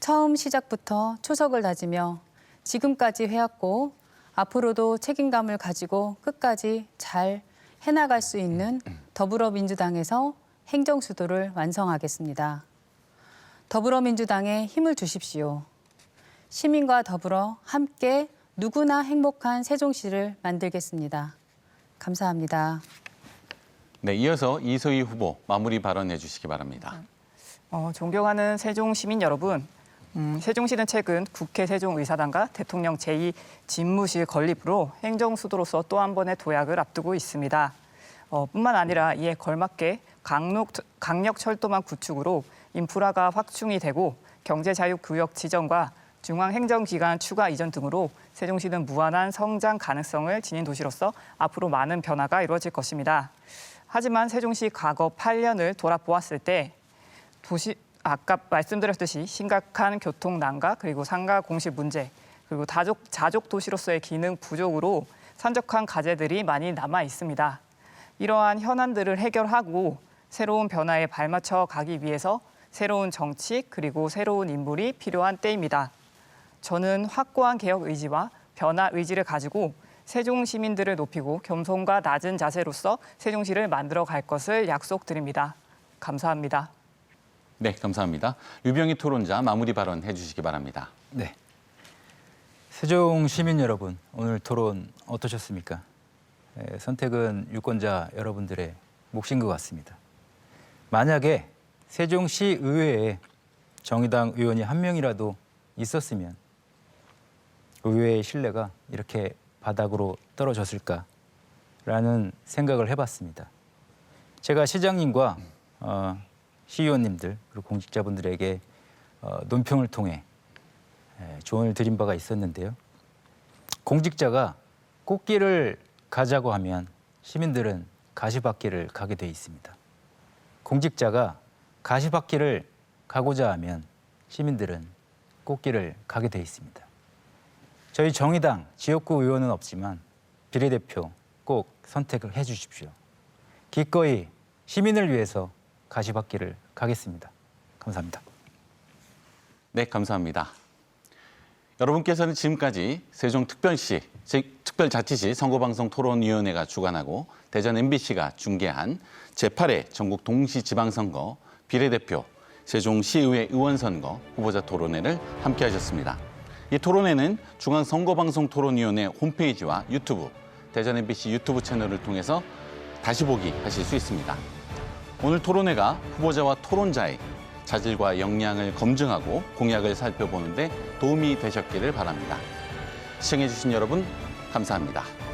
처음 시작부터 초석을 다지며 지금까지 해왔고 앞으로도 책임감을 가지고 끝까지 잘 해나갈 수 있는 더불어민주당에서 행정수도를 완성하겠습니다. 더불어민주당에 힘을 주십시오. 시민과 더불어 함께 누구나 행복한 세종시를 만들겠습니다. 감사합니다. 네, 이어서 이소희 후보 마무리 발언해 주시기 바랍니다. 존경하는 세종 시민 여러분, 세종시는 최근 국회 세종의사당과 대통령 제2집무실 건립으로 행정수도로서 또 한 번의 도약을 앞두고 있습니다. 뿐만 아니라 이에 걸맞게 강력철도망 구축으로 인프라가 확충이 되고 경제자유구역 지정과 중앙행정기관 추가 이전 등으로 세종시는 무한한 성장 가능성을 지닌 도시로서 앞으로 많은 변화가 이루어질 것입니다. 하지만 세종시 과거 8년을 돌아보았을 때 아까 말씀드렸듯이 심각한 교통난과 그리고 상가 공실 문제 그리고 자족 도시로서의 기능 부족으로 산적한 과제들이 많이 남아 있습니다. 이러한 현안들을 해결하고 새로운 변화에 발맞춰 가기 위해서 새로운 정치 그리고 새로운 인물이 필요한 때입니다. 저는 확고한 개혁 의지와 변화 의지를 가지고 세종 시민들을 높이고 겸손과 낮은 자세로서 세종시를 만들어 갈 것을 약속드립니다. 감사합니다. 네, 감사합니다. 유병희 토론자 마무리 발언 해주시기 바랍니다. 네. 세종 시민 여러분, 오늘 토론 어떠셨습니까? 선택은 유권자 여러분들의 몫인 것 같습니다. 만약에 세종시 의회에 정의당 의원이 한 명이라도 있었으면 의회의 신뢰가 이렇게 바닥으로 떨어졌을까라는 생각을 해봤습니다. 제가 시장님과 시의원님들 그리고 공직자분들에게 논평을 통해 조언을 드린 바가 있었는데요. 공직자가 꽃길을 가자고 하면 시민들은 가시밭길을 가게 돼 있습니다. 공직자가 가시밭길을 가고자 하면 시민들은 꽃길을 가게 돼 있습니다. 저희 정의당 지역구 의원은 없지만 비례대표 꼭 선택을 해 주십시오. 기꺼이 시민을 위해서 가시밭길을 가겠습니다. 감사합니다. 네, 감사합니다. 여러분께서는 지금까지 세종특별시 특별자치시 선거방송 토론위원회가 주관하고 대전 MBC가 중계한 제8회 전국 동시지방선거 비례대표 세종시의회 의원선거 후보자 토론회를 함께하셨습니다. 이 토론회는 중앙선거방송토론위원회 홈페이지와 유튜브, 대전 MBC 유튜브 채널을 통해서 다시 보기 하실 수 있습니다. 오늘 토론회가 후보자와 토론자의 자질과 역량을 검증하고 공약을 살펴보는 데 도움이 되셨기를 바랍니다. 시청해주신 여러분 감사합니다.